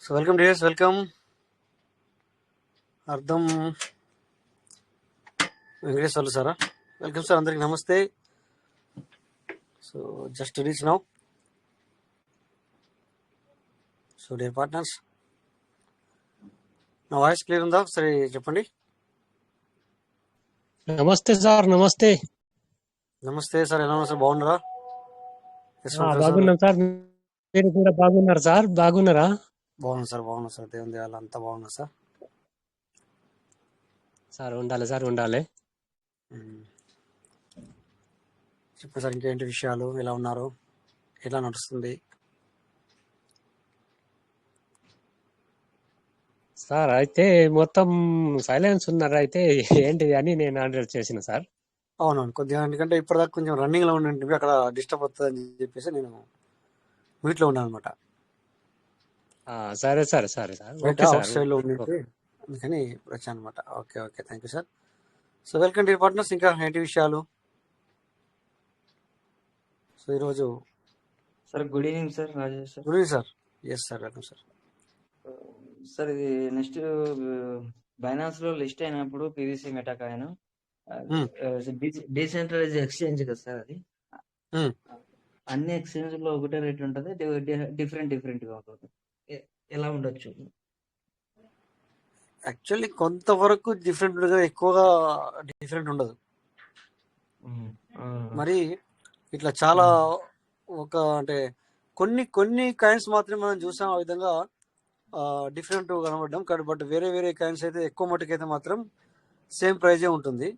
So welcome dears, welcome. అర్థం వెంకటేశ్వర్లు సారా. Welcome sir, అందరికి నమస్తే. So just reach now. So dear partners, నా voice clear ఉందా? సరే చెప్పండి. నమస్తే సార్. నమస్తే. నమస్తే సార్, ఎలా ఉన్నారు సార్? బాగున్నారా? బాగున్నాం సార్. మీరు కూడా బాగున్నారు సార్? బాగున్నారా? బాగున్నాను సార్, బాగున్నాను సార్. దేవుని దయ వల్ల అంతా బాగున్నా సార్. సార్ ఉండాలి సార్, ఉండాలి. చెప్పండి సార్, ఇంకేంటి విషయాలు? ఎలా ఉన్నారు? ఎలా నడుస్తుంది సార్ అయితే మొత్తం సైలెన్స్ ఉన్నారు. అయితే ఏంటిది అని నేను ఆర్డర్ చేసిన సార్. అవునవును, కొద్దిగా ఎందుకంటే ఇప్పటిదాకా కొంచెం రన్నింగ్లో ఉండి అక్కడ డిస్టర్బ్ అవుతుంది అని చెప్పేసి నేను మీట్లో ఉన్నాను అనమాట. సరే సరే సరే సార్. Okay out sir. సైడ్లో ఉండి అందుకని వచ్చాను అనమాట. Okay okay, thank you sir. So welcome to partners. ఇంకా ఏంటి విషయాలు? సో ఈరోజు sir good evening sir. Rajesh sir. Good evening sir. Yes sir, welcome sir. Sir ఇది నెక్స్ట్ బైనాన్స్ లో లిస్ట్ అయినప్పుడు PVC meta coin decentralize exchange కదా sir అది. అన్ని ఎక్స్చేంజ్ లో ఒకటే రేట్ ఉంటుంది, డిఫరెంట్ డిఫరెంట్ గా ఉంటుంది. ఎలా ఉండొచ్చు? యాక్చువల్లీ కొంతవరకు డిఫరెంట్ ఉంటుంది, ఎక్కువగా డిఫరెంట్ ఉండదు. మరి ఇట్లా చాలా ఒక అంటే కొన్ని కొన్ని కాయిన్స్ మాత్రమే మనం చూసాం ఆ విధంగా డిఫరెంట్ కనబడ్డాం. బట్ వేరే వేరే కాయిన్స్ అయితే ఎక్కువ మటుకైతే మాత్రం సేమ్ ప్రైజే ఉంటుంది.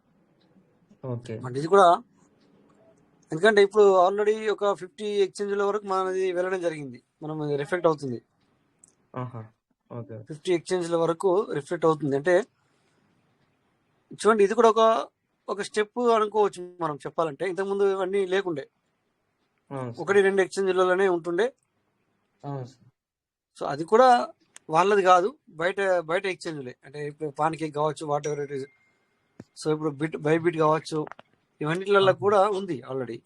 ఓకే. బట్ ఇది కూడా ఎందుకంటే ఇప్పుడు ఆల్రెడీ ఒక 50 ఎక్స్చేంజ్ల వరకు మనది వెళ్ళడం జరిగింది, మనం రిఫ్లెక్ట్ అవుతుంది. 50 ఎక్స్చేంజ్ల వరకు రిఫ్లెక్ట్ అవుతుంది. అంటే చూడండి, ఇది కూడా ఒక స్టెప్ అనుకోవచ్చు మనం చెప్పాలంటే. ఇంతకుముందు అన్నీ లేకుండే, 1-2 ఎక్స్చేంజ్లలోనే ఉంటుండే. సో అది కూడా వాళ్ళది కాదు, బయట ఎక్స్చేంజ్లే. అంటే ఇప్పుడు పాన్కేక్ కావచ్చు, what ever it is. So ఇప్పుడు బైబిట్ కావచ్చు, ఇవన్నిట్లలో కూడా ఉంది ఆల్రెడీ.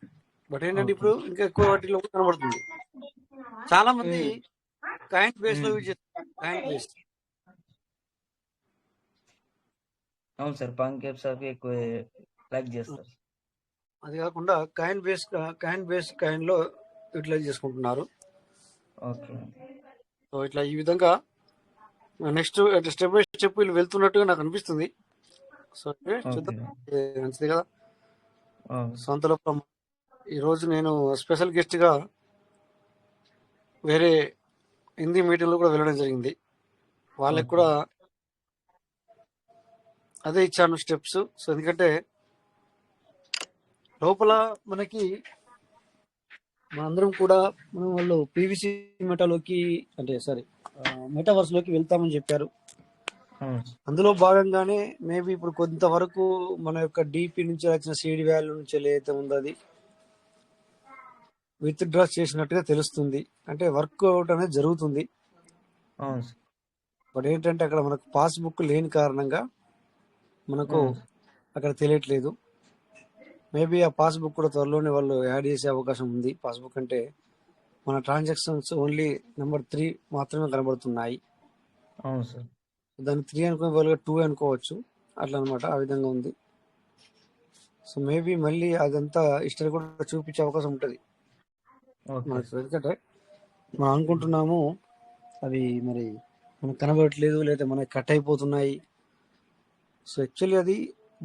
బట్ ఏంటంటే ఇప్పుడు ఇంకా ఎక్కువ వాటిలో కనబడుతుంది. చాలా మంది కాయిన్ బేస్ లో యూజ్ చేస్తారు. Coin base. అవును సార్, పాన్కేక్స్ అవి ఎక్కువ లైక్ చేస్తారు. అది కాకుండా కాయిన్ లో యూటిలైజ్ చేసుకుంటున్నారు. ఓకే. సో ఇట్లా ఈ విధంగా నెక్స్ట్ స్టెప్ బై స్టెప్ వీళ్ళు వెళ్తున్నట్టుగా నాకు అనిపిస్తుంది. సో చూద్దాం, మంచిది కదా. సొంతలో ఈరోజు నేను స్పెషల్ గెస్ట్గా వేరే హిందీ మీటింగ్లో కూడా వెళ్ళడం జరిగింది. వాళ్ళకి కూడా అదే ఇచ్చాను స్టెప్స్. సో ఎందుకంటే లోపల మనకి మనందరం కూడా వాళ్ళు పీవీసీ మెటాలోకి మెటావర్స్లోకి వెళ్తామని చెప్పారు. అందులో భాగంగానే మేబీ ఇప్పుడు కొంతవరకు మన యొక్క డిపి నుంచి వచ్చిన సీడ్ వాల్యూ నుంచి ఏదైతే ఉందో అది విత్ డ్రా చేసినట్టుగా తెలుస్తుంది. అంటే వర్క్అవుట్ అనేది జరుగుతుంది. బట్ ఏంటంటే అక్కడ మనకు పాస్బుక్ లేని కారణంగా మనకు అక్కడ తెలియట్లేదు. మేబీ ఆ పాస్బుక్ కూడా త్వరలోనే వాళ్ళు యాడ్ చేసే అవకాశం ఉంది. పాస్బుక్ అంటే మన ట్రాన్సాక్షన్స్ ఓన్లీ నెంబర్ 3 మాత్రమే కనబడుతున్నాయి. అవును సార్. దాన్ని 3 అనుకునే వాళ్ళుగా 2 అనుకోవచ్చు, అట్లా అనమాట. ఆ విధంగా ఉంది. సో మేబీ మళ్ళీ అదంతా హిస్టరీ కూడా చూపించే అవకాశం ఉంటుంది మనకు. ఎందుకంటే మనం అనుకుంటున్నాము అవి మరి మనకు కనబడట్లేదు, లేదా మనకి కట్ అయిపోతున్నాయి. సో యాక్చువల్లీ అది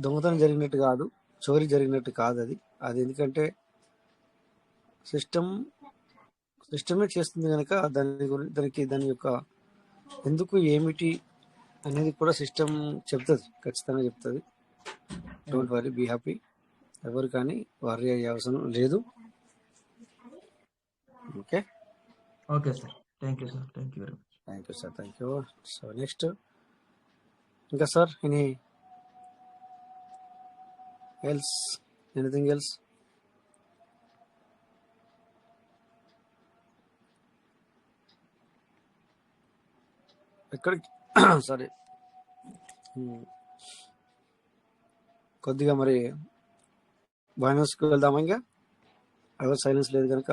దొంగతనం జరిగినట్టు కాదు, చోరీ జరిగినట్టు కాదు. అది ఎందుకంటే సిస్టమే చేస్తుంది కనుక దాని యొక్క ఎందుకు ఏమిటి అనేది కూడా సిస్టమ్ చెప్తుంది, ఖచ్చితంగా చెప్తుంది. Don't worry, be happy. ఎవరు కానీ వరీ అయ్యే అవసరం లేదు. Okay okay sir, thank you sir. Thank you very much. Thank you sir, thank you. So next ఇంకా సార్, ఎనీథింగ్ ఎల్స్? ఎక్కడికి సరే, కొద్దిగా మరి బైనాన్స్కి వెళ్దామా? ఇంకా ఎవరు సైలెన్స్ లేదు కనుక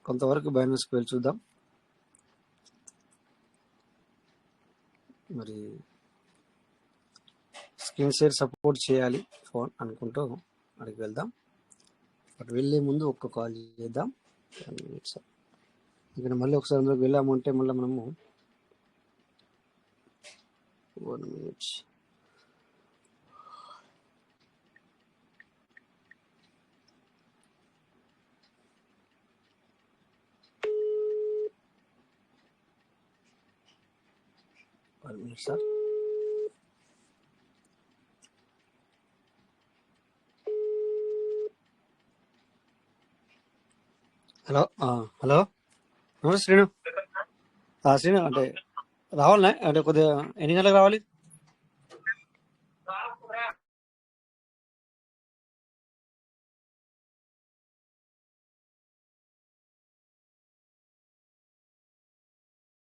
కొంతవరకు బైనాన్స్కి వెళ్ళి చూద్దాం. మరి స్క్రీన్ షేర్ సపోర్ట్ చేయాలి ఫోన్ అనుకుంటూ అక్కడికి వెళ్దాం. బట్ వెళ్ళే ముందు ఒక్క కాల్ చేద్దాం. ఇక్కడ మళ్ళీ ఒకసారి అందులోకి వెళ్ళామంటే మళ్ళీ మనము 1 minute. సార్ హలో హలో నమస్తే శ్రీను. శ్రీను అంటే రావాలనే అంటే కొద్దిగా ఎన్ని గంటలకు రావాలి?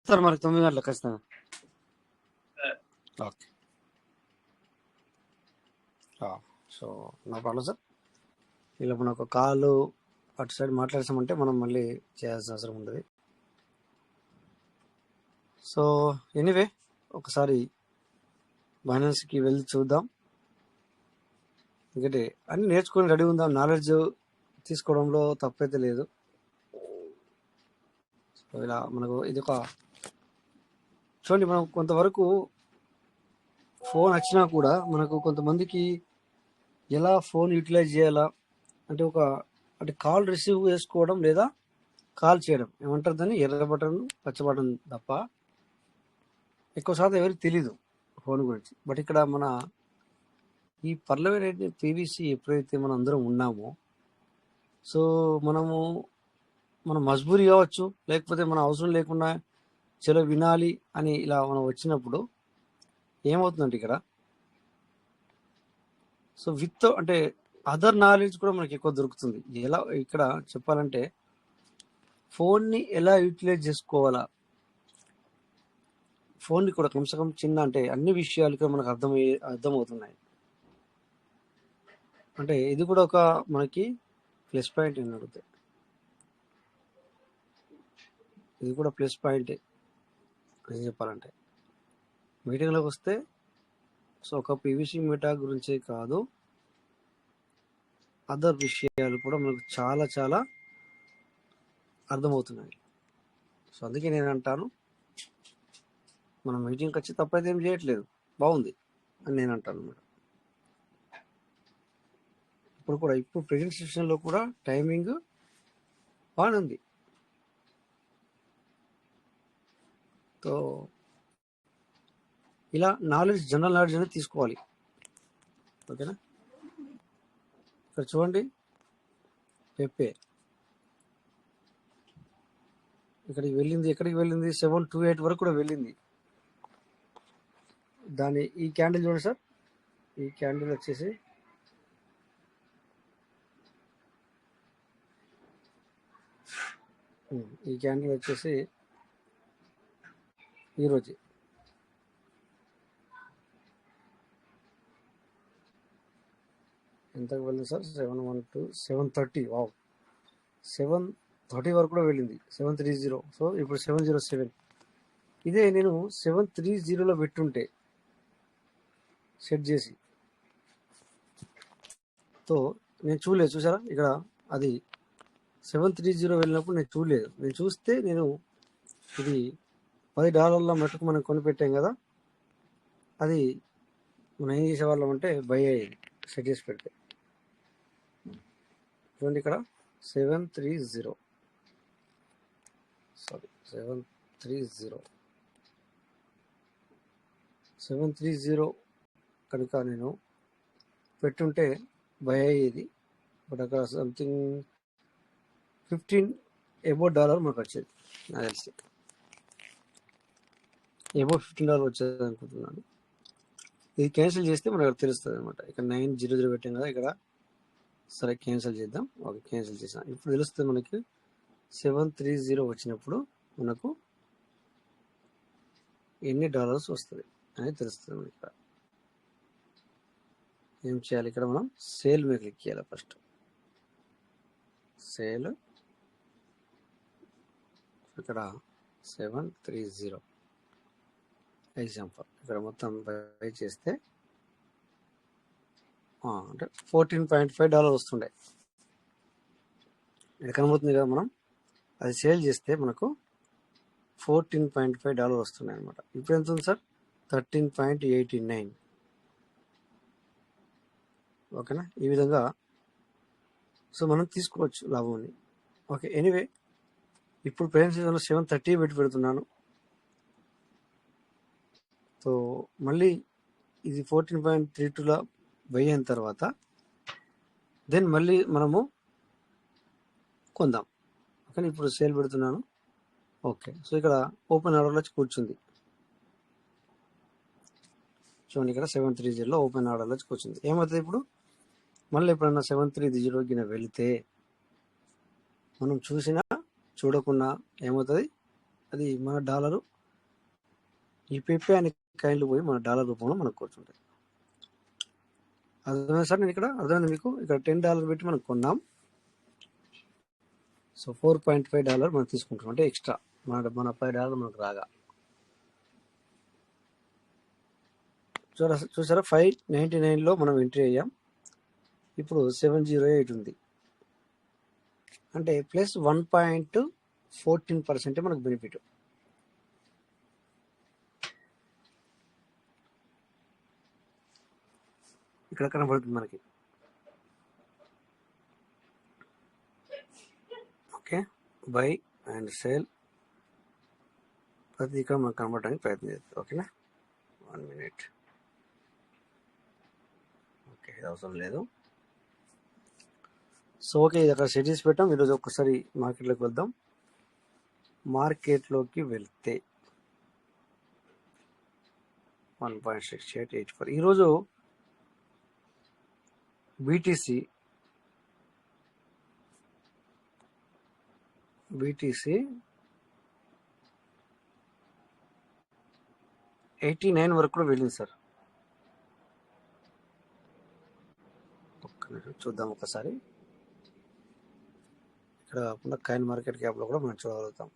సార్ మనకి 9 గంటలకు ఖచ్చితంగా. Okay, so no problem sir. ఇలా మన ఒక కాలు అటు సైడ్ మాట్లాడసామంటే మనం మళ్ళీ చేయాల్సిన అవసరం ఉంటుంది. సో ఎనీవే ఒకసారి బైనాన్స్కి వెళ్ళి చూద్దాం. ఎందుకంటే అన్ని నేర్చుకొని రెడీ ఉందాం. నాలెడ్జ్ తీసుకోవడంలో తప్పైతే లేదు. సో ఇలా మనకు ఇది ఒక చూడండి, మనం కొంతవరకు ఫోన్ వచ్చినా కూడా మనకు కొంతమందికి ఎలా ఫోన్ యూటిలైజ్ చేయాలా అంటే అంటే కాల్ రిసీవ్ చేసుకోవడం లేదా కాల్ చేయడం ఏమంటారు దాన్ని, ఎర్ర బటన్ పచ్చ బటన్ తప్ప ఎక్కువ శాతం ఎవరికి తెలీదు ఫోన్ గురించి. బట్ ఇక్కడ మన ఈ పర్లమెంట్ పీవీసీ ఎప్పుడైతే మనం అందరం ఉన్నామో, సో మన మజ్బూరి కావచ్చు, లేకపోతే మన అవసరం లేకుండా చలో వినాలి అని ఇలా మనం వచ్చినప్పుడు ఏమవుతుందంటే ఇక్కడ సో విత్ అంటే అదర్ నాలెడ్జ్ కూడా మనకి ఎక్కువ దొరుకుతుంది. ఎలా ఇక్కడ చెప్పాలంటే ఫోన్ని ఎలా యూటిలైజ్ చేసుకోవాలా, ఫోన్ని కూడా కమ్సకం చిన్న అంటే అన్ని విషయాలు కూడా మనకు అర్థమవుతున్నాయి. అంటే ఇది కూడా ఒక మనకి ప్లస్ పాయింట్ అని అడుగుతాయి. ఇది కూడా ప్లస్ పాయింటే అని చెప్పాలంటే. మీటింగ్లోకి వస్తే సో ఒక పీవీసీ మీటా గురించే కాదు, అదర్ విషయాలు కూడా మనకు చాలా చాలా అర్థమవుతున్నాయి. సో అందుకే నేను అంటాను, మనం మీటింగ్కి వచ్చి తప్పైతే ఏం చేయట్లేదు, బాగుంది అని నేను అంటాను అన్నమాట. ఇప్పుడు ప్రెజెంట్ సిచ్యువేషన్లో కూడా టైమింగ్ బాగానే ఉంది. సో ఇలా నాలెడ్జ్, జనరల్ నాలెడ్జ్ అనేది తీసుకోవాలి. ఓకేనా? ఇక్కడ చూడండి, పెప్పే ఇక్కడికి వెళ్ళింది. ఎక్కడికి వెళ్ళింది? 728 వరకు కూడా వెళ్ళింది. దాని ఈ క్యాండిల్ చూడండి సార్, ఈ క్యాండిల్ వచ్చేసి ఈరోజు ఎంతకు వెళ్ళింది సార్? 712 730. వావ్, 730 వరకు కూడా వెళ్ళింది. 730. సో ఇప్పుడు 707. ఇదే నేను 730లో పెట్టుంటే సెట్ చేసి తో నేను చూడలేదు. చూసారా ఇక్కడ అది 730 వెళ్ళినప్పుడు నేను చూడలేదు. నేను చూస్తే నేను ఇది $10 మటుకు మనం కొనిపెట్టాం కదా, అది మనం ఏం చేసేవాళ్ళం అంటే బై అయ్యేది సెట్ చేసి పెడితే. చూడండి ఇక్కడ 730 కనుక నేను పెట్టుంటే బై అయ్యేది. బట్ అక్కడ సంథింగ్ $15 మనకు వచ్చేది. నాకు తెలిసి $15 వచ్చేది అనుకుంటున్నాను. ఇది క్యాన్సిల్ చేస్తే మనకు తెలుస్తుంది అనమాట. ఇక్కడ 900 పెట్టాం కదా ఇక్కడ. సరే క్యాన్సిల్ చేద్దాం. ఓకే, క్యాన్సిల్ చేసాం. ఇప్పుడు తెలుస్తుంది మనకి 730 వచ్చినప్పుడు మనకు ఎన్ని డాలర్స్ వస్తుంది అనేది తెలుస్తుంది మనకి. ఇక్కడ ఏం చేయాలి? ఇక్కడ మనం సేల్ మీద క్లిక్ చేయాలి. ఫస్ట్ సేల్ ఇక్కడ 730 ఎగ్జాంపుల్ ఇక్కడ మొత్తం బై చేస్తే అంటే $14.5 వస్తుండే. ఇక్కడ కనబడుతుంది కదా, మనం అది సేల్ చేస్తే మనకు $14.5 వస్తున్నాయి అనమాట. ఇప్పుడు ఎంత ఉంది సార్? 13.89. ఓకేనా? ఈ విధంగా సో మనం తీసుకోవచ్చు లాభంని. ఓకే, ఎనీవే ఇప్పుడు ప్రైమ్ సీజన్లో 730 పెడుతున్నాను. సో మళ్ళీ ఇది 14.32లా బై అయిన తర్వాత దెన్ మళ్ళీ మనము కొందాం. ఓకే, ఇప్పుడు సేల్ పెడుతున్నాను. ఓకే, సో ఇక్కడ ఓపెన్ ఆర్డర్లో వచ్చి కూర్చుంది చూడండి. ఇక్కడ 730లో ఓపెన్ ఆర్డర్లో వచ్చి కూర్చుంది. ఏమవుతుంది ఇప్పుడు? మళ్ళీ ఎప్పుడన్నా 730 వెళితే మనం చూసినా చూడకున్నా ఏమవుతుంది? అది మన డాలరు ఈ పెప్పే అనే కాయిన్లు పోయి మన డాలర్ రూపంలో మనకు కూర్చుంటుంది. అర్థమైంది సార్? నేను ఇక్కడ అర్థమైంది మీకు? ఇక్కడ $10 పెట్టి మనం కొన్నాం. సో $4.5 మనం తీసుకుంటాం, అంటే ఎక్స్ట్రా మన $5 మనకు రాగా. చూసారా? 599లో మనం ఎంట్రీ అయ్యాం. ఇప్పుడు 708 ఉంది, అంటే ప్లస్ 1.14% మనకు బెనిఫిట్. ఇక్కడ కనబడుతుంది మనకి. ఓకే, బై అండ్ సేల్ ప్రతి ఇక్కడ మనకు కనబడడానికి ప్రయత్నం చేస్తుంది. ఓకేనా? 1 minute. ఓకే, ఇది అవసరం లేదు. సో ఓకే, ఇది అక్కడ సెట్ చేసి పెట్టాం. ఈరోజు ఒక్కసారి మార్కెట్లోకి వెళ్దాం. మార్కెట్లోకి వెళ్తే 1.6884. ఈరోజు బీటీసీ 89 వరకు కూడా వెళ్ళింది సార్. ఒక్క నిమిషం చూద్దాం ఒకసారి. ఇక్కడ ఉన్న కాయిన్ మార్కెట్ క్యాప్లో కూడా మనం చూడగలుగుతాం.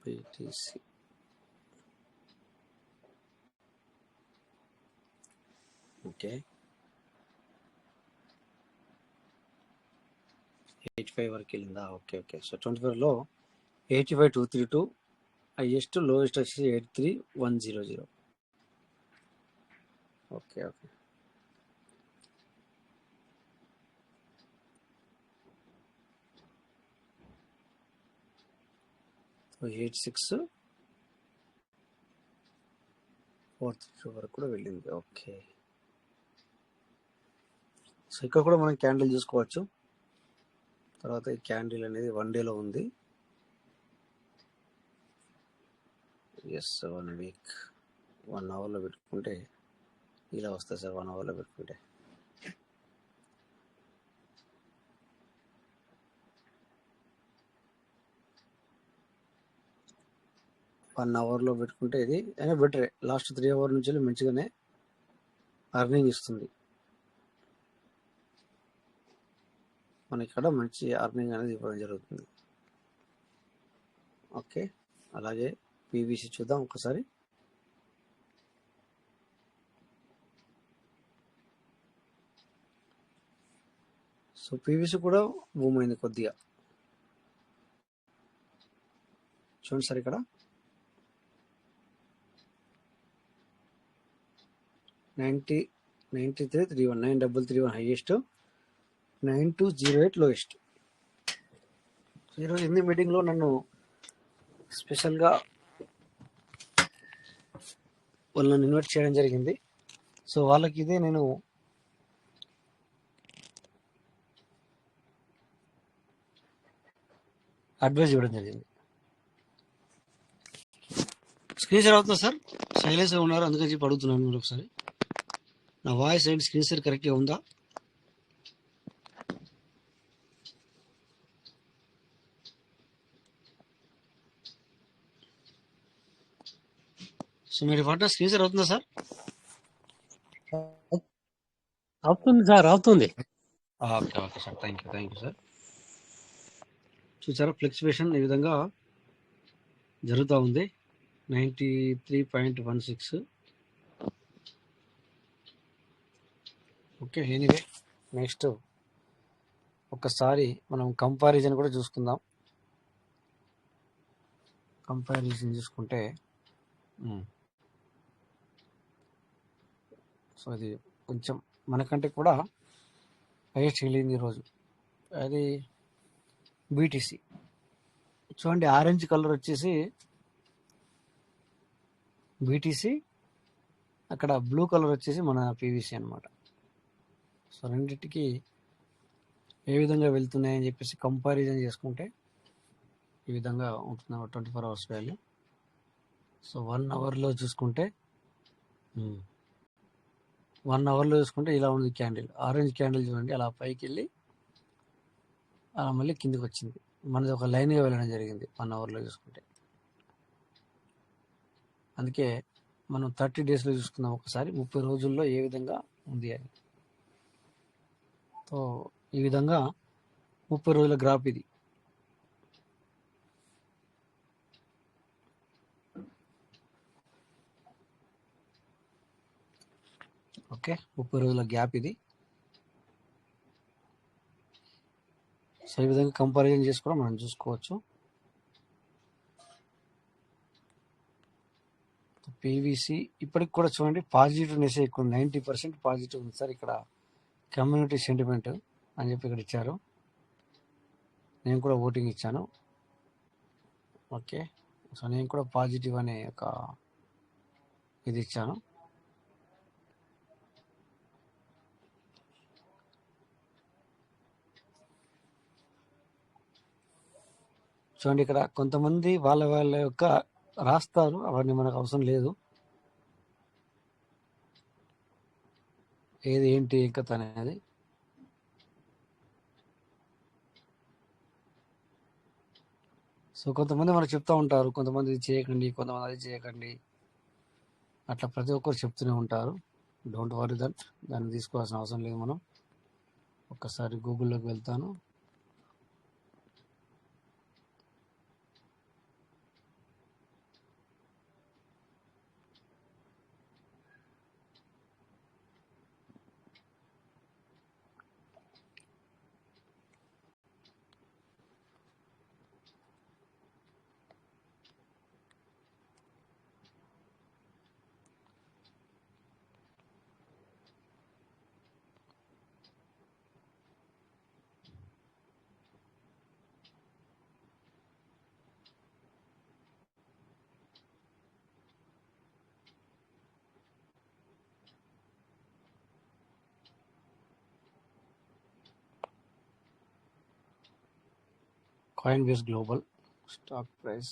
బీటీసీ ఓకే, 85 వరకు వెళ్ళిందా? Okay okay. సో 24లో 85,232, హైయెస్ట్ లోయెస్ట్ వచ్చేసి 83,100. Okay okay. సో 86,432 వరకు కూడా వెళ్ళింది. ఓకే, సో ఇక్కడ కూడా మనం క్యాండిల్ చూసుకోవచ్చు. తర్వాత ఈ క్యాండిల్ అనేది 1 డేలో ఉంది. ఎస్, 1 వీక్ 1 అవర్లో పెట్టుకుంటే ఇలా వస్తుంది సార్. 1 అవర్లో పెట్టుకుంటే ఇది అయినా బెటరే. లాస్ట్ 3 అవర్స్ నుంచి మంచిగానే అర్నింగ్ ఇస్తుంది మనకి. ఇక్కడ మంచి అర్నింగ్ అనేది ఇవ్వడం జరుగుతుంది. ఓకే, అలాగే పీవీసీ చూద్దాం ఒకసారి. సో పీవీసీ కూడా బూమ్ అయింది కొద్దిగా. చూడండి సార్, ఇక్కడ 9331, 9331 హైయెస్ట్, 9208 లోయెస్ట్. ఈరోజు హిందీ మీటింగ్లో నన్ను స్పెషల్గా వాళ్ళని ఇన్వైట్ చేయడం జరిగింది. సో వాళ్ళకి ఇదే నేను అడ్వైజ్ ఇవ్వడం జరిగింది. స్క్రీన్ షేర్ అవుతుందా సార్? సైలెన్స్గా ఉన్నారు, అందుకని చెప్పి అడుగుతున్నాను మీరు ఒకసారి. నా వాయిస్ అండ్ స్క్రీన్ షేర్ కరెక్ట్గా ఉందా? సో మీరు పాట స్క్రీన్ షేర్ అవుతుందా సార్? అవుతుంది సార్, అవుతుంది. Okay okay sir, thank you sir. చూసారా ఫ్లక్చువేషన్ ఈ విధంగా జరుగుతూ ఉంది. 93.16. ఓకే, ఎనీవే నెక్స్ట్ ఒకసారి మనం కంపారిజన్ కూడా చూసుకుందాం. కంపారిజన్ చూసుకుంటే సో ఇది కొంచెం మనకంటే కూడా హైయెస్ట్ వెళ్ళింది ఈరోజు. అది బీటీసీ చూడండి, ఆరెంజ్ కలర్ వచ్చేసి బీటీసీ, అక్కడ బ్లూ కలర్ వచ్చేసి మన పీవీసీ అనమాట. సో రెండింటికి ఏ విధంగా వెళ్తున్నాయని చెప్పేసి కంపారిజన్ చేసుకుంటే ఈ విధంగా ఉంటుంది 24 అవర్స్ వాల్యూ. సో 1 అవర్లో చూసుకుంటే 1 అవర్లో చూసుకుంటే ఇలా ఉంది క్యాండిల్. ఆరెంజ్ క్యాండిల్ చూడండి, అలా పైకి వెళ్ళి అలా మళ్ళీ కిందికి వచ్చింది. మనది ఒక లైన్గా వెళ్ళడం జరిగింది 1 అవర్లో చూసుకుంటే. అందుకే మనం 30 డేస్లో చూసుకుందాం ఒకసారి, 30 రోజుల్లో ఏ విధంగా ఉంది అని. సో ఈ విధంగా 30 రోజుల గ్రాఫ్ ఇది. ఓకే, 30 రోజుల గ్యాప్ ఇది. సో ఈ విధంగా కంపారిజన్ చేసి కూడా మనం చూసుకోవచ్చు. పీవీసీ ఇప్పటికి కూడా చూడండి పాజిటివ్నెస్ ఎక్కువ, 90% పాజిటివ్ ఉంది సార్. ఇక్కడ కమ్యూనిటీ సెంటిమెంట్ అని చెప్పి ఇక్కడ ఇచ్చారు, నేను కూడా ఓటింగ్ ఇచ్చాను. ఓకే, సో నేను కూడా పాజిటివ్ అనే ఒక ఇది ఇచ్చాను. చూడండి ఇక్కడ కొంతమంది వాళ్ళ యొక్క రాస్తారు, అవన్నీ మనకు అవసరం లేదు. ఏది ఏంటి కథ అనేది. సో కొంతమంది మనకు చెప్తూ ఉంటారు, కొంతమంది ఇది చేయకండి, కొంతమంది అది చేయకండి, అట్లా ప్రతి ఒక్కరు చెప్తూనే ఉంటారు. డోంట్ వరీ దట్, దాన్ని తీసుకోవాల్సిన అవసరం లేదు. మనం ఒక్కసారి గూగుల్లోకి వెళ్తాను. Coinbase global stock price.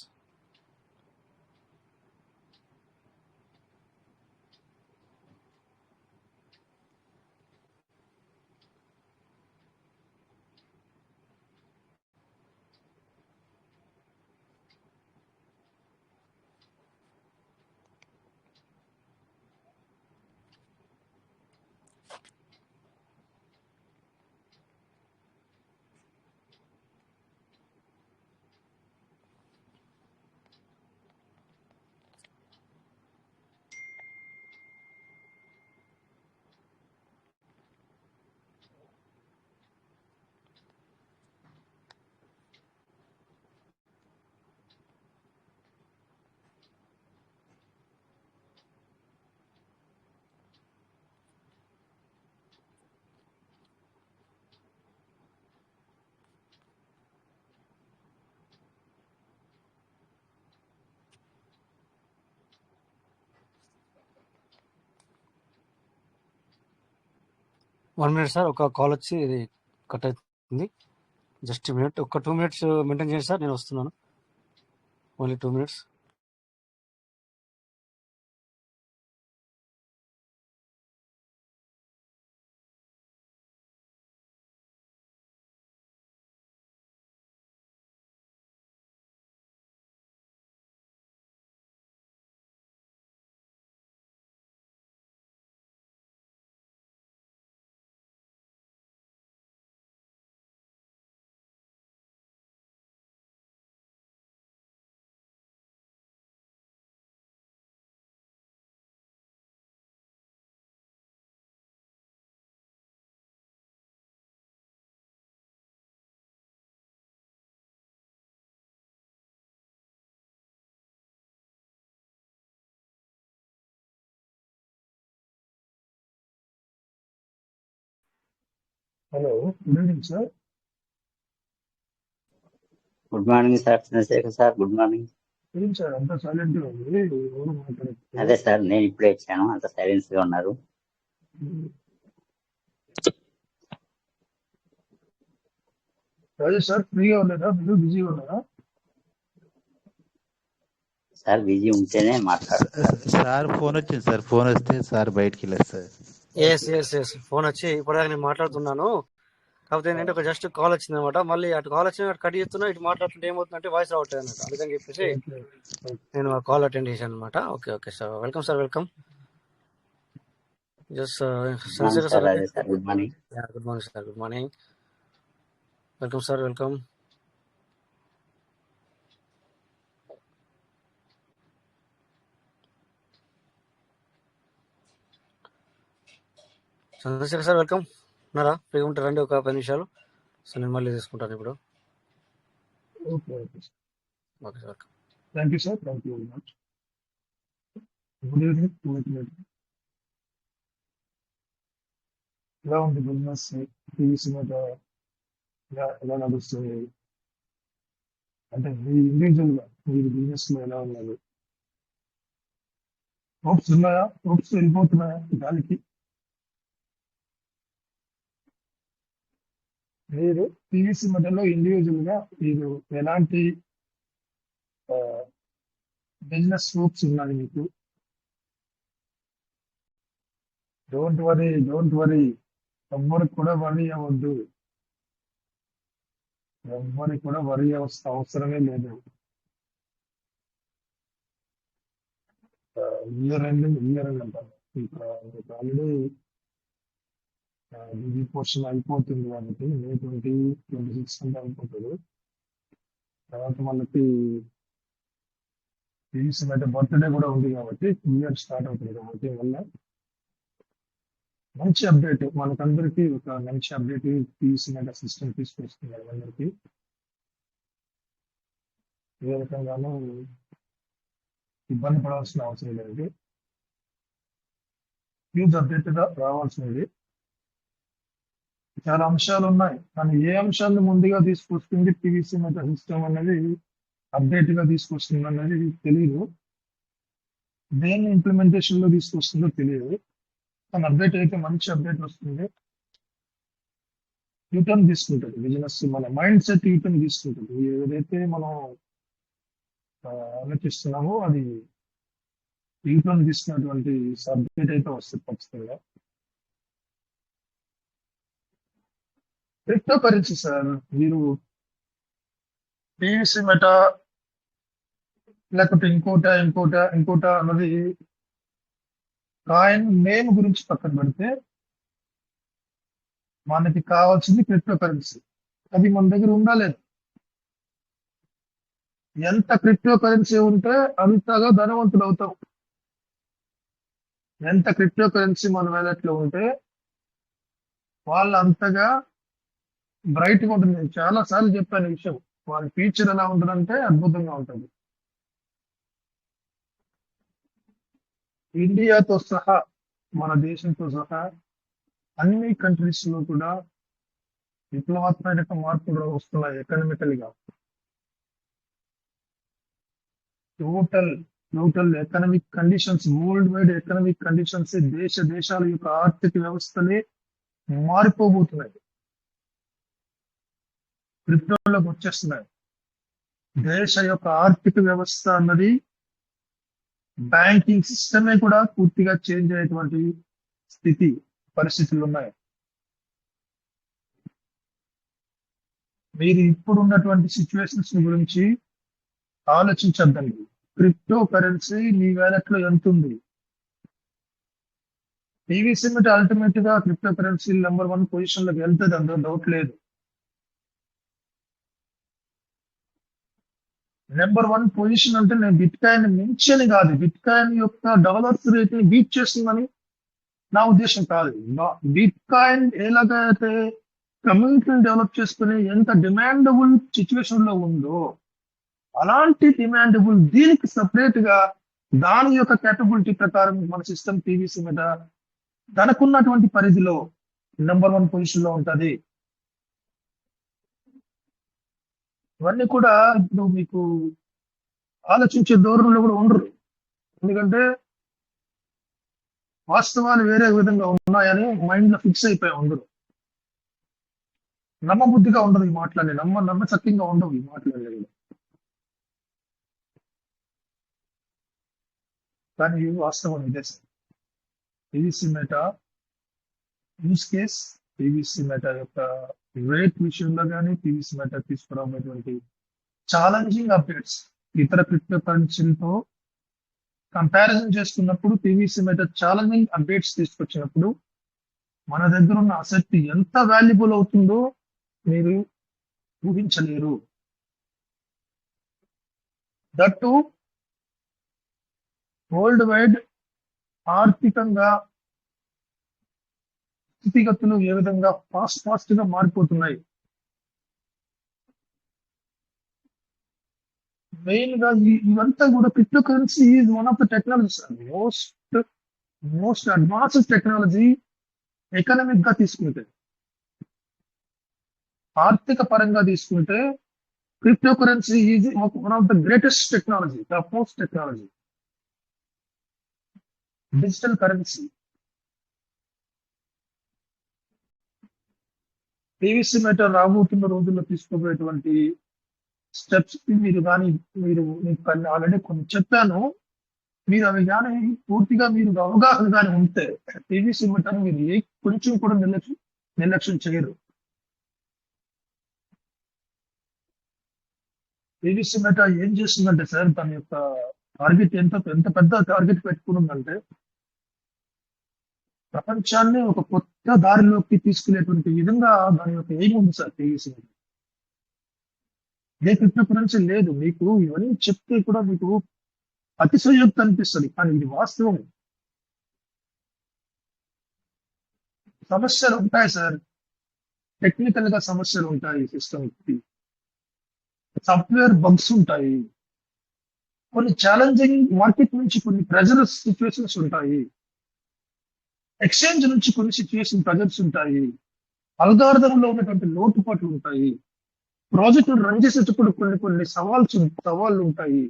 One minute sir, ఒక కాల్ వచ్చి ఇది కట్ అవుతుంది. జస్ట్ మినిట్, ఒక 2 minutes మెయింటైన్ చేయండి సార్, నేను వస్తున్నాను. Only 2 minutes. Hello, good evening sir. Good morning sir, Chandrashekar sir. Good morning. ఏం సార్ అంతా సైలెంట్ గా ఉంది, ఎవరు మాట్లాడచ్చు? అదే సార్, నేను ఇప్పుడే వచ్చాను, అంత సైలెన్స్ గా ఉన్నారు. రాజేష్ సార్ ఫ్రీగా ఉన్నారా, మీరు బిజీగా ఉన్నారా? సార్ బిజీ ఉంటేనే మాట్లాడతారు. సార్ ఫోన్ వచ్చింది సార్, ఫోన్ వస్తే సార్ బయటికి వెళ్ళారు సార్. ఎస్ ఫోన్ వచ్చి ఇప్పటిదాకా నేను మాట్లాడుతున్నాను. కాకపోతే ఏంటంటే ఒక జస్ట్ కాల్ వచ్చింది అనమాట. మళ్ళీ అటు కాల్ వచ్చిన అటు కట్ చేస్తున్నా, ఇటు మాట్లాడుతుంటే ఏమవుతుందంటే వాయిస్ రావట్లేదు అన్నట్టు. అందుకని చెప్పేసి నేను ఆ కాల్ అటెండ్ చేశాను అనమాట. Okay sir, welcome sir, welcome. Just sir అదే sir, good morning. Good morning sir, good morning. Welcome sir, welcome. Chandrashekar sir welcome. ఉన్నారా? ఫ్రీ ఉంటే రండి, ఒక 10 నిమిషాలు. సో నేను మళ్ళీ తీసుకుంటాను ఇప్పుడు. Okay sir, welcome. Thank you sir, thank you very much. Good evening. ఎలా ఉంది బిజినెస్? టీవీస్ మీద ఎలా నడుస్తుంది? అంటే మీ ఇండివిజువల్ గా మీరు బిజినెస్ లో ఎలా ఉన్నారు? హోప్స్ ఉన్నాయా? హోప్స్ వెళ్ళిపోతున్నాయా దానికి? మీరు టీవీసీ మధ్యలో ఇండివిజువల్ గా మీరు ఎలాంటి బిజినెస్ హోప్స్ ఉన్నాయి మీకు? డోంట్ వరీ, ఎవ్వరికి కూడా వరీ అవ్వద్దు, ఎవ్వరికి కూడా వరీ అవసరమే లేదు. ఇయర్ ఎండింగ్ అంటారు. ఆల్రెడీ బిజీ పోర్షన్ అయిపోతుంది కాబట్టి మే 2026 అంటే అయిపోతుంది. తర్వాత మనకి టీవీసీ మీద బర్త్డే కూడా ఉంది కాబట్టి ఇయర్ స్టార్ట్ అవుతుంది కాబట్టి వల్ల మంచి అప్డేట్ మనకందరికి, ఒక మంచి అప్డేట్ టీవీసీ మీద సిస్టమ్ తీసుకొస్తున్నారు అందరికి. ఏ రకంగానూ ఇబ్బంది పడాల్సిన అవసరం లేదు. హ్యూజ్ అప్డేట్ గా రావాల్సింది. చాలా అంశాలు ఉన్నాయి, కానీ ఏ అంశాలను ముందుగా తీసుకొస్తుంది టీవీసీ మీద సిస్టమ్ అనేది, అప్డేట్ గా తీసుకొస్తుంది అనేది తెలియదు. దేన్ని ఇంప్లిమెంటేషన్ లో తీసుకొస్తుందో తెలియదు. కానీ అప్డేట్ అయితే మంచి అప్డేట్ వస్తుంది. యూటర్న్ తీసుకుంటుంది బిజినెస్, మన మైండ్ సెట్ యూటర్న్ తీసుకుంటుంది. ఏదైతే మనం ఆలోచిస్తున్నామో అది యూటర్న్ తీసుకున్నటువంటి అప్డేట్ అయితే వస్తుంది ఖచ్చితంగా. క్రిప్టో కరెన్సీ సార్, మీరు టీవీసీ మెటా లేకపోతే ఇంకోట అన్నది కాయిన్ నేమ్ గురించి పక్కన పెడితే మనకి కావాల్సింది క్రిప్టో కరెన్సీ. అది మన దగ్గర ఉండాలేదు. ఎంత క్రిప్టో కరెన్సీ ఉంటే అంతగా ధనవంతులు అవుతాం. ఎంత క్రిప్టో కరెన్సీ మన వ్యాలెట్ లో ఉంటే వాళ్ళు అంతగా బ్రైట్ గా ఉంటుంది. నేను చాలా సార్లు చెప్పాను ఈ విషయం. వాళ్ళ ఫ్యూచర్ ఎలా ఉంటుందంటే అద్భుతంగా ఉంటుంది. ఇండియాతో సహా, మన దేశంతో సహా అన్ని కంట్రీస్ లో కూడా విప్లవాత్మక మార్పులు వస్తున్నాయి ఎకనామికల్ గా. Total economic conditions, world wide economic conditions, దేశాల యొక్క ఆర్థిక వ్యవస్థలే మారిపోబోతున్నాయి, క్రిప్టోలోకి వచ్చేస్తున్నాయి. దేశ యొక్క ఆర్థిక వ్యవస్థ అన్నది, బ్యాంకింగ్ సిస్టమే కూడా పూర్తిగా చేంజ్ అయ్యేటువంటి పరిస్థితులు ఉన్నాయి. మీరు ఇప్పుడున్నటువంటి సిచ్యువేషన్స్ గురించి ఆలోచించద్దండి. క్రిప్టో కరెన్సీ మీ వ్యాలెట్ లో ఎంత ఉంది? టీవీసీ మీద అల్టిమేట్ గా క్రిప్టో కరెన్సీ నెంబర్ 1 పొజిషన్ లోకి వెళ్తుంది, అందులో డౌట్ లేదు. నెంబర్ 1 పొజిషన్ అంటే నేను బిట్ కాయిన్ మించని కాదు, బిట్ కాయిన్ యొక్క డాలర్స్ రేట్ ని బీట్ చేస్తుందని నా ఉద్దేశం కాదు. బిట్ కాయిన్ ఎలాగైతే కమ్యూనిటీని డెవలప్ చేసుకుని ఎంత డిమాండబుల్ సిచ్యువేషన్ లో ఉందో, అలాంటి డిమాండబుల్ దీనికి సపరేట్ గా దాని యొక్క కేపబిలిటీ ప్రకారం మన సిస్టమ్ టీవీసీ మీద తనకున్నటువంటి పరిధిలో నెంబర్ 1 పొజిషన్ లో ఉంటది. ఇవన్నీ కూడా ఇప్పుడు మీకు ఆలోచించే ధోరణిలో కూడా ఉండరు. ఎందుకంటే వాస్తవాలు వేరే విధంగా ఉన్నాయని మైండ్ లో ఫిక్స్ అయిపోయి ఉండరు. నమ్మబుద్ధిగా ఉండదు ఈ మాటలన్నీ, నమ్మచక్యంగా ఉండవు ఈ మాటలన్నీ కూడా. కానీ ఇవి వాస్తవం ఇదే sir. PVC meta use case, PVC meta యొక్క రేట్ విషయంలో కానీ, పీవీసీ మెటా తీసుకురాబోయేటువంటి ఛాలెంజింగ్ అప్డేట్స్ ఇతర క్రిప్టో కరెన్సీలతో కంపారిజన్ చేసుకున్నప్పుడు, పీవీసీ మెటా ఛాలెంజింగ్ అప్డేట్స్ తీసుకొచ్చినప్పుడు మన దగ్గర ఉన్న అసెట్ ఎంత వాల్యుబుల్ అవుతుందో మీరు ఊహించలేరు. దట్టు వరల్డ్ వైడ్ ఆర్థికంగా స్థితిగతులు ఏ విధంగా ఫాస్ట్ గా మారిపోతున్నాయి. మెయిన్ గా ఇవంతా కూడా crypto currency is one of the technologies, most advanced technology. Economic గా తీసుకుంటే, ఆర్థిక పరంగా తీసుకుంటే crypto currency is one of the greatest technology, the most technology. Digital currency, PVC meta రాబోతున్న రోజుల్లో తీసుకోబోయేటువంటి స్టెప్స్ మీరు కానీ మీకు ఆల్రెడీ కొన్ని చెప్పాను. మీరు అవి కానీ పూర్తిగా మీరు అవగాహన కానీ ఉంటే పీవీసీ మెటాను మీరు కొంచెం కూడా నిర్లక్ష్యం చేయరు. పీవీసీ మెటా ఏం చేస్తుందంటే సార్, తన యొక్క టార్గెట్ ఎంత పెద్ద టార్గెట్ పెట్టుకున్నదంటే ప్రపంచాన్ని ఒక కొత్త దారిలోకి తీసుకెళ్లేటువంటి విధంగా దాని యొక్క ఎయిమ్ ఉంది సార్ పీవీసీ మెటా. ఏ క్రిప్టో కరెన్సీ లేదు. మీకు ఇవన్నీ చెప్తే కూడా మీకు అతిశయోక్తి అనిపిస్తుంది, కానీ ఇది వాస్తవం. సమస్యలు ఉంటాయి సార్, టెక్నికల్ గా సమస్యలు ఉంటాయి, సిస్టమ్ కి సాఫ్ట్వేర్ బగ్స్ ఉంటాయి, కొన్ని ఛాలెంజింగ్ మార్కెట్ నుంచి కొన్ని ప్రెజర్ సిచ్యువేషన్స్ ఉంటాయి, ఎక్స్చేంజ్ నుంచి కొన్ని సిచ్యువేషన్ ప్రెజర్స్ ఉంటాయి, అల్గారిథంలో ఉన్నటువంటి లోటుపాట్లు ఉంటాయి, ప్రాజెక్టులు రన్ చేసేటప్పుడు కొన్ని సవాళ్ళు ఉంటాయి,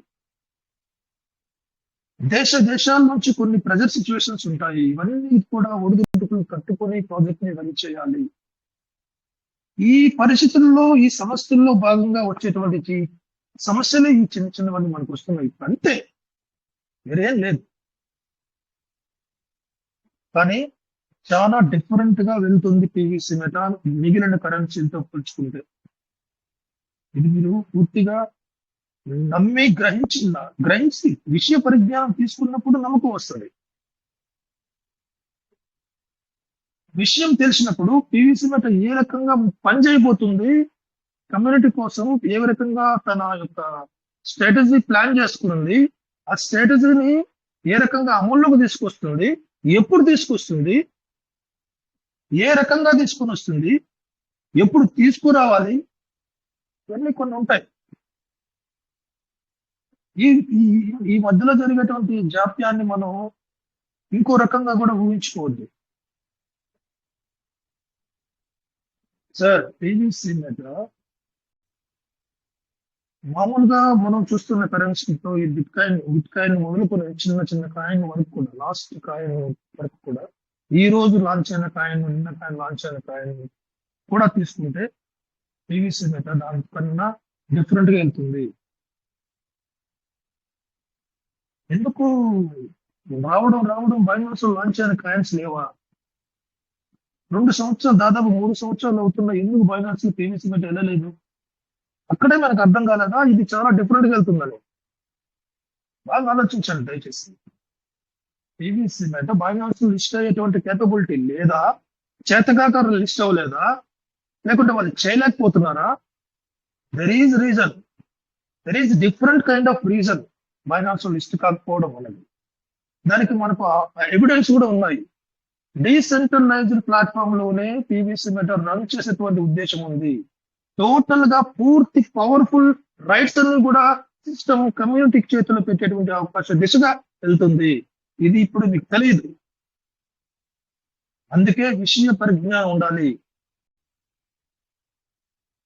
దేశాల నుంచి కొన్ని ప్రెజర్ సిచ్యువేషన్స్ ఉంటాయి. ఇవన్నీ కూడా ఒడిదుడుకులు కట్టుకొని ప్రాజెక్ట్ ని రన్ చేయాలి. ఈ పరిస్థితుల్లో, ఈ సమస్యల్లో భాగంగా వచ్చేటువంటి సమస్యలే ఈ చిన్నవన్నీ మనకు వస్తున్నాయి. అంతే, వేరేం లేదు. కానీ చాలా డిఫరెంట్ గా వెళ్తుంది పీవీసీ మెటా మిగిలిన కరెన్సీలతో పోల్చుకుంటే. ఇది మీరు పూర్తిగా నమ్మి గ్రహించి విషయ పరిజ్ఞానం తీసుకున్నప్పుడు నమ్మకం వస్తుంది. విషయం తెలిసినప్పుడు పీవీసీ మెటా ఏ రకంగా పనిచేయబోతుంది, కమ్యూనిటీ కోసం ఏ రకంగా తన యొక్క స్ట్రాటజీ ప్లాన్ చేసుకుంది, ఆ స్ట్రాటజీని ఏ రకంగా అమల్లోకి తీసుకొస్తుంది, ఎప్పుడు తీసుకొస్తుంది, ఏ రకంగా తీసుకొని వస్తుంది, ఎప్పుడు తీసుకురావాలి, ఇవన్నీ కొన్ని ఉంటాయి. ఈ మధ్యలో జరిగేటువంటి జాప్యాన్ని మనం ఇంకో రకంగా కూడా ఊహించుకోవద్దు సార్. పీవీసీ మెటా మామూలుగా మనం చూస్తున్న కరెన్సీతో ఈ బిట్ కాయిన్ మొదలుకొని చిన్న కాయిన్ వరకు కూడా, లాస్ట్ కాయిన్ వరకు కూడా, ఈ రోజు లాంచ్ అయిన కాయిన్, నిన్న కాయిన్ లాంచ్ అయిన కాయిన్ కూడా తీసుకుంటే పీవీసీ మెటా దానికన్నా డిఫరెంట్ గా వెళ్తుంది. ఎందుకు రావడం బైనాన్స్ లాంచ్ అయిన కాయిన్స్ లేవా? 2 సంవత్సరాలు, దాదాపు 3 సంవత్సరాలు అవుతున్నా, ఎందుకు బైనాన్స్ పీవీసీ మెటా వెళ్ళలేదు? అక్కడే మనకు అర్థం కాలేదా ఇది చాలా డిఫరెంట్ గా వెళ్తుందని? బాగా ఆలోచించండి దయచేసి. పీవీసీ మెటా బైనాన్స్ లిస్ట్ అయ్యేటువంటి కేపబిలిటీ లేదా, చేతకాక లిస్ట్ అవ్వలేదా, లేకుంటే వాళ్ళు చేయలేకపోతున్నారా? There is different kind of reason Binance list కాకపోవడం అనేది. దానికి మనకు ఎవిడెన్స్ కూడా ఉన్నాయి. డీసెంట్రలైజ్డ్ ప్లాట్ఫామ్ లోనే పీవీసీ మెటా రన్ చేసేటువంటి ఉద్దేశం ఉంది. టోటల్ గా పూర్తి పవర్ఫుల్ రైట్స్ అన్ని కూడా సిస్టమ్ కమ్యూనిటీ చేతుల్లో పెట్టేటువంటి అవకాశం దిశగా వెళ్తుంది. ఇది ఇప్పుడు మీకు తెలియదు. అందుకే విషయ పరిజ్ఞానం ఉండాలి.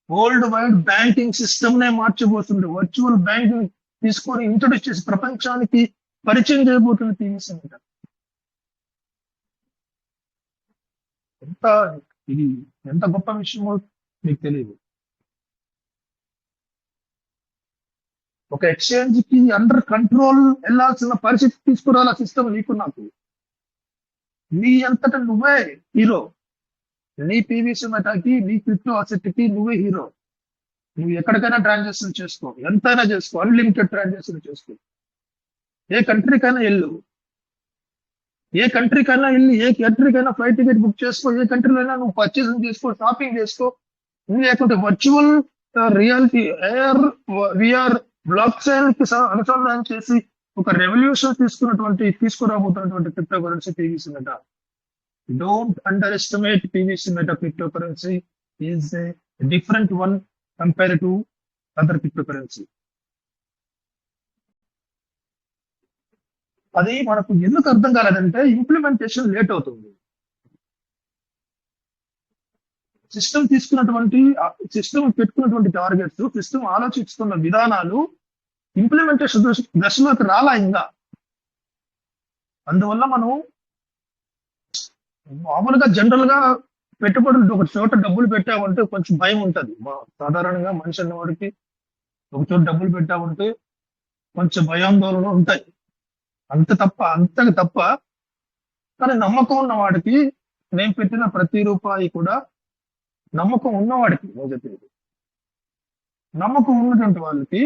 వరల్డ్ వైడ్ బ్యాంకింగ్ సిస్టమ్ నే మార్చబోతుంది. వర్చువల్ బ్యాంకింగ్ తీసుకొని ఇంట్రొడ్యూస్ చేసి ప్రపంచానికి పరిచయం చేయబోతుంది పీవీసీ మీటర్. ఎంత ఇది ఎంత గొప్ప విషయమో మీకు తెలియదు. ఒక ఎక్స్చేంజ్ కి అండర్ కంట్రోల్ వెళ్ళాల్సిన పరిస్థితి తీసుకురాల సిస్టమ్ నీకు నాకు. నీ అంతటా నువ్వే హీరో. నీ పీవీసీ మెటాకి, నీ క్రిప్టో అసెట్ కి నువ్వే హీరో. నువ్వు ఎక్కడికైనా ట్రాన్సాక్షన్ చేసుకో, ఎంతైనా చేసుకో, అన్లిమిటెడ్ ట్రాన్సాక్షన్ చేసుకో. ఏ కంట్రీకైనా వెళ్ళు, ఏ కంట్రీకైనా వెళ్ళి ఏ కంట్రీకైనా ఫ్లైట్ టికెట్ బుక్ చేసుకో, ఏ కంట్రీలో నువ్వు పర్చేసింగ్ చేసుకో, షాపింగ్ చేసుకో. లేకుంటే virtual reality VR blockchain కి అనుసంధానం చేసి ఒక రెవల్యూషన్ తీసుకురాబోతున్నటువంటి cryptocurrency PVC Meta. Don't underestimate PVC Meta cryptocurrency is a different one compared to other cryptocurrency. అది మనకు ఎందుకు అర్థం కాలేదంటే ఇంప్లిమెంటేషన్ లేట్ అవుతుంది. సిస్టమ్ పెట్టుకున్నటువంటి టార్గెట్స్, సిస్టమ్ ఆలోచిస్తున్న విధానాలు ఇంప్లిమెంటేషన్ దశలోకి రాలా ఇంకా. అందువల్ల మనం మామూలుగా జనరల్ గా పెట్టుబడులు ఒక చోట డబ్బులు పెట్టామంటే కొంచెం భయం ఉంటది. సాధారణంగా మనిషి అన్నవాడికి ఒక చోట డబ్బులు పెట్టామంటే కొంచెం భయాందోళనలు ఉంటాయి. అంతకు తప్ప కానీ నమ్మకం ఉన్న వాడికి, నేను పెట్టిన ప్రతి రూపాయి కూడా నమ్మకం ఉన్నవాడికి, నమ్మకం ఉన్నటువంటి వాళ్ళకి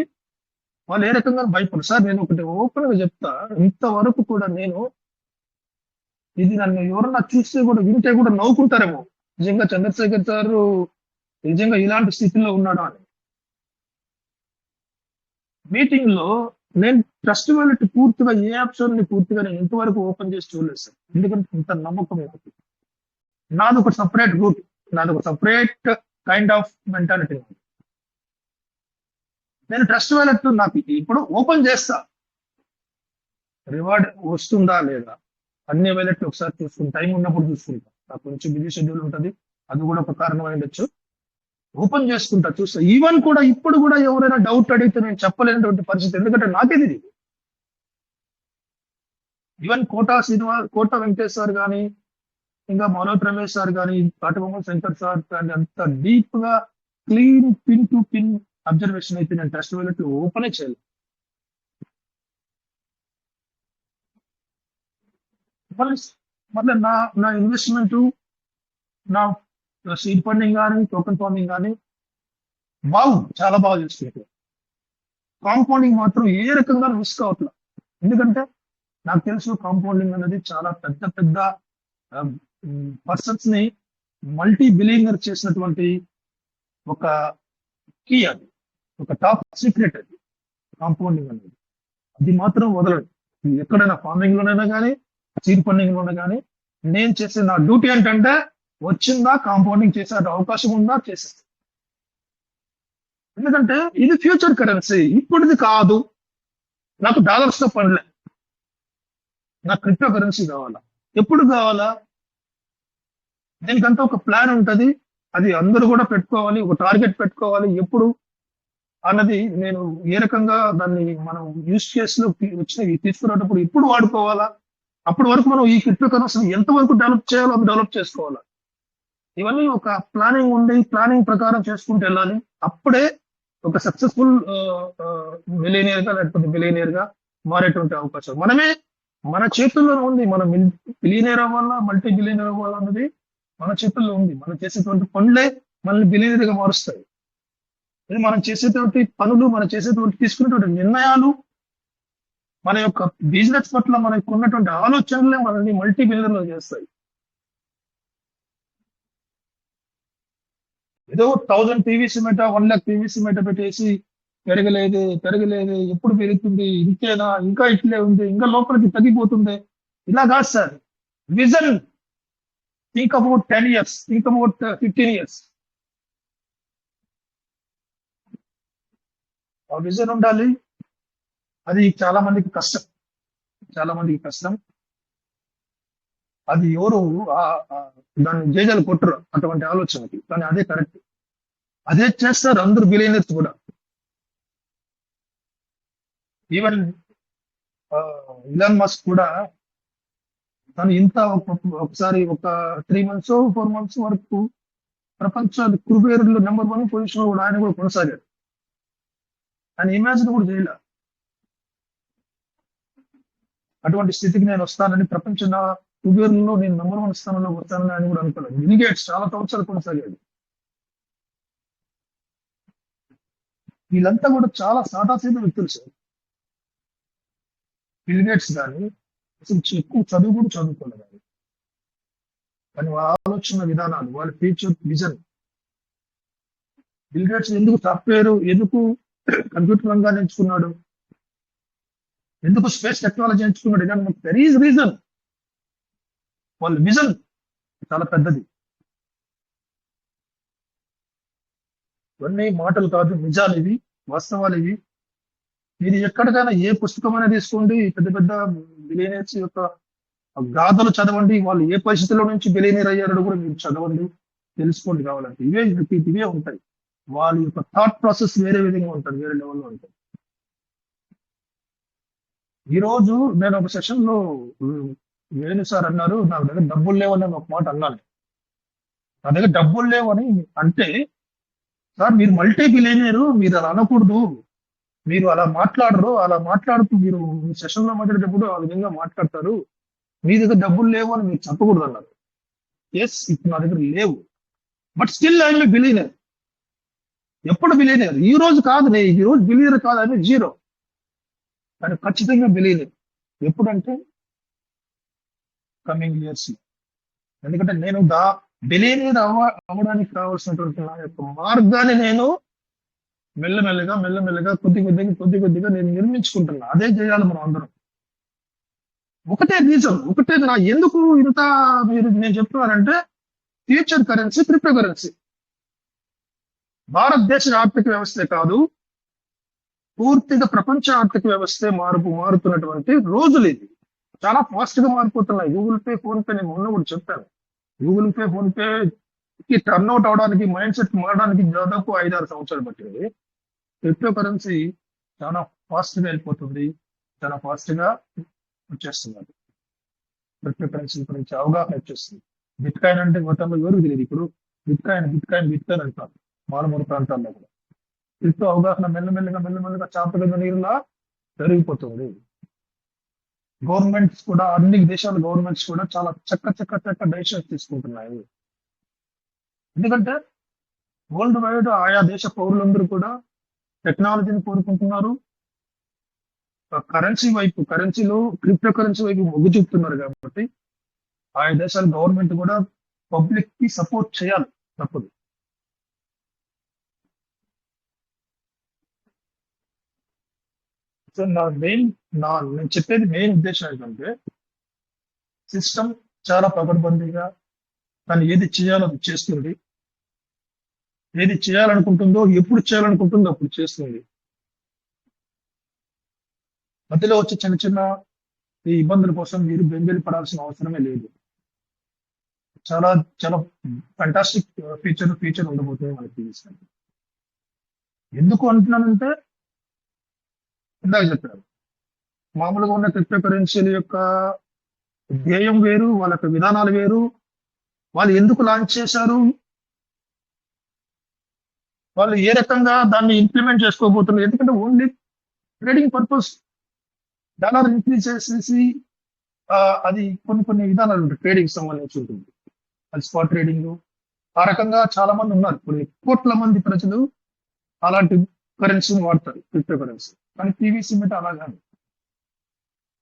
వాళ్ళు ఏ రకంగా భయపడరు. సార్ నేను ఒకటి ఓపెన్ గా చెప్తా, ఇంతవరకు కూడా నేను ఇది నన్ను ఎవరన్నా చూస్తే కూడా వింటే కూడా నవ్వుకుంటారేమో, నిజంగా చంద్రశేఖర్ సార్ నిజంగా ఇలాంటి స్థితిలో ఉన్నాడు అని. మీటింగ్ లో నేను ట్రస్ట్ వాలెట్ పూర్తిగా ఏ ఆప్షన్ ని పూర్తిగా నేను ఇంతవరకు ఓపెన్ చేసి చూడలేదు సార్. ఎందుకంటే ఇంత నమ్మకం నాకు. నాది ఒక సపరేట్ రూట్, నాది ఒక సపరేట్ కైండ్ ఆఫ్ మెంటాలిటీ. నేను ట్రస్ట్ వాలెట్ నాకు ఇప్పుడు ఓపెన్ చేస్తా, రివార్డ్ వస్తుందా లేదా అన్ని వాలెట్లు ఒకసారి చూసుకుంటా, టైం ఉన్నప్పుడు చూసుకుంటా. నాకు కొంచెం బిజీ షెడ్యూల్ ఉంటుంది, అది కూడా ఒక కారణం అయ్యొచ్చు. ఓపెన్ చేసుకుంటా, చూస్తా. ఈవెన్ కూడా ఇప్పుడు కూడా ఎవరైనా డౌట్ అడిగితే నేను చెప్పలేనటువంటి పరిస్థితి, ఎందుకంటే నాకే తెలియదు. ఈవెన్ కోట వెంకటేష్ సార్ కానీ, ఇంకా మనోజ్ రమేష్ సార్ కానీ, కాటబొమ్మ శంకర్ సార్ కానీ అంత డీప్ గా clean pin to pin observation అయితే నేను ట్రస్ట్ వాలెట్ ఓపెనే చేయలేదు. మళ్ళీ నా ఇన్వెస్ట్మెంట్, నా సీడ్ ఫండింగ్ కానీ, టోకెన్ ఫార్మింగ్ కానీ చాలా బాగా చేసుకుంటారు. కాంపౌండింగ్ మాత్రం ఏ రకంగా మిస్ కావట్లేదు. ఎందుకంటే నాకు తెలుసు కాంపౌండింగ్ అనేది చాలా పెద్ద పెద్ద పర్సన్స్ ని మల్టీ బిలియనర్ చేసినటువంటి ఒక కీ, అది ఒక టాప్ సీక్రెట్. అది కాంపౌండింగ్ అనేది, అది మాత్రం వదలదు. ఎక్కడైనా ఫార్మింగ్ లోనైనా కానీ, సీడ్ ఫండింగ్ లోనే కానీ నేను చేసే నా డ్యూటీ ఏంటంటే వచ్చిందా కాంపౌండింగ్ చేసే అవకాశం ఉందా చేసేస్తా. ఎందుకంటే ఇది ఫ్యూచర్ కరెన్సీ, ఇప్పుడుది కాదు. నాకు డాలర్స్ తో పనిలే, నాకు క్రిప్టో కరెన్సీ కావాలా. ఎప్పుడు కావాలా? దీనికంతా ఒక ప్లాన్ ఉంటది, అది అందరూ కూడా పెట్టుకోవాలి, ఒక టార్గెట్ పెట్టుకోవాలి. ఎప్పుడు అన్నది నేను ఏ రకంగా దాన్ని మనం యూజ్ కేసులో వచ్చిన తీసుకునేటప్పుడు ఎప్పుడు వాడుకోవాలా, అప్పటి వరకు మనం ఈ క్రిప్టో కరెన్సీని ఎంతవరకు డెవలప్ చేయాలో అది డెవలప్ చేసుకోవాలా. ఇవన్నీ ఒక ప్లానింగ్ ఉండి ప్లానింగ్ ప్రకారం చేసుకుంటూ వెళ్ళాలి. అప్పుడే ఒక సక్సెస్ఫుల్ మిలియనియర్ గా లేకపోతే బిలియనియర్ గా మారేటువంటి అవకాశం మన చేతుల్లోనే ఉంది. మనం బిలియనియర్ అవ్వాలా, మల్టీ బిలియనియర్ అవ్వాలా అన్నది మన చేతుల్లో ఉంది. మనం చేసేటువంటి పనులే మనల్ని బిలియనియర్ గా మారుస్తాయి. ఇది మనం చేసేటువంటి పనులు, మనం చేసేటువంటి తీసుకునేటువంటి నిర్ణయాలు, మన యొక్క బిజినెస్ పట్ల మనకు ఉన్నటువంటి ఆలోచనలే మనల్ని మల్టీ బిలియనర్ చేస్తాయి. ఏదో 1000 PVC meta, 1 lakh PVC meta పెట్టేసి పెరగలేదు, ఎప్పుడు పెరుగుతుంది, ఇంతేనా, ఇంకా ఇట్లే ఉంది, ఇంకా లోపలికి తగ్గిపోతుంది, ఇలా కాదు sir. Vision, think about 10 years, think about 15 years. ఆ విజన్ ఉండాలి. అది చాలా మందికి కష్టం. అది ఎవరు దాన్ని జేజాలు కొట్టరు అటువంటి ఆలోచనకి, కానీ అదే కరెక్ట్. అదే చేస్తారు అందరు బిలియనర్స్ కూడా. ఈవెన్ ఇలాన్ మస్క్ కూడా తను ఇంత ఒకసారి ఒక 3 months 4 months వరకు ప్రపంచ కుబేరుల్లో నెంబర్ 1 పొజిషన్ కూడా ఆయన కూడా కొనసాగాడు. ఆయన ఇమాజిన్ కూడా చేయలే అటువంటి స్థితికి నేను వస్తానని, ప్రపంచ కుబేరుల్లో నేను నెంబర్ 1 స్థానంలో వస్తానని ఆయన కూడా అనుకోలేదు. బిల్ గేట్స్ చాలా సంవత్సరాలు కొనసాగాడు. వీళ్ళంతా కూడా చాలా సాదాసీద వ్యక్తులు సార్. బిల్ గేట్స్ కానీ అసలు ఎక్కువ చదువు కూడా చదువుకోలేదు ఆయన. కానీ వాళ్ళ ఆలోచన విధానాలు, వాళ్ళ ఫ్యూచర్ విజన్. బిల్ గేట్స్ ఎందుకు సాఫ్ట్వేర్, ఎందుకు కంప్యూటర్ రంగాన్ని ఎంచుకున్నాడు, ఎందుకు స్పేస్ టెక్నాలజీ ఎంచుకున్నాడు, కానీ వెరీ రీజన్. వాళ్ళ విజన్ చాలా పెద్దది. ఇవన్నీ మాటలు కాదు, నిజాలు ఇవి, వాస్తవాలు ఇవి. మీరు ఎక్కడికైనా ఏ పుస్తకమైనా తీసుకోండి, పెద్ద పెద్ద బిలియనర్స్ యొక్క గాథలు చదవండి, వాళ్ళు ఏ పరిస్థితుల్లో నుంచి బిలియనర్ అయ్యారో కూడా మీరు చదవండి, తెలుసుకోండి కావాలంటే. ఇవే ఉంటాయి. వాళ్ళ యొక్క థాట్ ప్రాసెస్ వేరే విధంగా ఉంటుంది, వేరే లెవెల్లో ఉంటుంది. ఈ రోజు నేను ఒక సెషన్ లో వేణు సార్ అన్నారు, నా దగ్గర డబ్బులు లేవని ఒక మాట అన్నాను. నా దగ్గర డబ్బులు లేవని అంటే, సార్ మీరు మల్టీ బిలియనర్, మీరు అలా అనకూడదు, మీరు అలా మాట్లాడరు, అలా మాట్లాడుతూ మీరు సెషన్ లో మాట్లాడేటప్పుడు ఆ విధంగా మాట్లాడతారు, మీ దగ్గర డబ్బులు లేవు అని మీరు చెప్పకూడదు అన్నారు. ఎస్, ఇప్పుడు నా దగ్గర లేవు, but still I'm a billionaire. ఎప్పుడు బిలియనర్? ఈ రోజు కాదు, ఈ రోజు బిలియనర్ కాదు, అది జీరో, కానీ ఖచ్చితంగా బిలియనర్. ఎప్పుడంటే కమింగ్ ఇయర్స్. ఎందుకంటే నేను బిలియనర్ అవ్వడానికి కావాల్సినటువంటి నా యొక్క మార్గాన్ని నేను మెల్లమెల్లగా కొద్ది కొద్దిగా నేను నిర్మించుకుంటున్నా. అదే చేయాలి మనం అందరం. ఒకటే రీజన్, ఒకటే నా ఎందుకు ఇంత నేను చెప్తున్నానంటే, ఫ్యూచర్ కరెన్సీ క్రిప్టో కరెన్సీ. భారతదేశ ఆర్థిక వ్యవస్థే కాదు, పూర్తిగా ప్రపంచ ఆర్థిక వ్యవస్థే మారుతున్నటువంటి రోజులు ఇది. చాలా ఫాస్ట్ గా మారిపోతున్నాయి. గూగుల్ పే, ఫోన్ పే, నేను మొన్న కూడా చెప్పాను. గూగుల్ పే, ఫోన్ పే కి టర్న్ అవుట్ అవడానికి, మైండ్ సెట్ మారడానికి దాదాపు 5-6 సంవత్సరాలు పట్టింది. క్రిప్టో కరెన్సీ చాలా ఫాస్ట్ గా వెళ్ళిపోతుంది, చాలా ఫాస్ట్ గా వచ్చేస్తున్నారు. క్రిప్టో కరెన్సీ గురించి అవగాహన వచ్చేస్తుంది. బిట్ కాయిన్ అంటే గతంలో ఎవరికి తెలియదు, ఇప్పుడు బిట్ కాయిన్ అంటారు మారుమూల ప్రాంతాల్లో కూడా. క్రిప్టో అవగాహన మెల్లమెల్లగా చాపగల నీరులా పెరిగిపోతుంది. గవర్నమెంట్స్ కూడా, అన్ని దేశాల గవర్నమెంట్స్ కూడా చాలా చక్క డెసిషన్స్ తీసుకుంటున్నాయి. ఎందుకంటే వరల్డ్ వైడ్ ఆయా దేశ పౌరులందరూ కూడా టెక్నాలజీని కోరుకుంటున్నారు. కరెన్సీలో క్రిప్టో కరెన్సీ వైపు మొగ్గు చూపుతున్నారు. కాబట్టి ఆయా దేశాల గవర్నమెంట్ కూడా పబ్లిక్ కి సపోర్ట్ చేయాలి, తప్పదు. సో నేను చెప్పేది మెయిన్ ఉద్దేశం ఏంటంటే, సిస్టమ్ చాలా పకడ్బందీగా తను ఏది చేయాలో అది చేస్తుంది, ఏది చేయాలనుకుంటుందో, ఎప్పుడు చేయాలనుకుంటుందో అప్పుడు చేస్తుంది. మధ్యలో వచ్చే చిన్న ఈ ఇబ్బందుల కోసం మీరు బెంగళూరు పడాల్సిన అవసరమే లేదు. చాలా ఫ్యాంటాస్టిక్ ఫీచర్ ఉండబోతుంది మనకి తీసుకుంటే. ఎందుకు అంటున్నానంటే, ఇందాక చెప్పారు, మామూలుగా ఉన్న క్రిప్టో కరెన్సీల యొక్క ధ్యేయం వేరు, వాళ్ళ యొక్క విధానాలు వేరు, వాళ్ళు ఎందుకు లాంచ్ చేశారు, వాళ్ళు ఏ రకంగా దాన్ని ఇంప్లిమెంట్ చేసుకోబోతున్నారు. ఎందుకంటే only trading purpose, dollar increase చేసేసి అది కొన్ని విధానాలు ఉంటాయి ట్రేడింగ్ సంబంధించి ఉంటుంది. అది స్పాట్ ట్రేడింగ్, ఆ రకంగా చాలా మంది ఉన్నారు. కొన్ని కోట్ల మంది ప్రజలు అలాంటి కరెన్సీని వాడతారు, క్రిప్టో కరెన్సీ. కానీ పీవీసీ మెట అలా కాదు.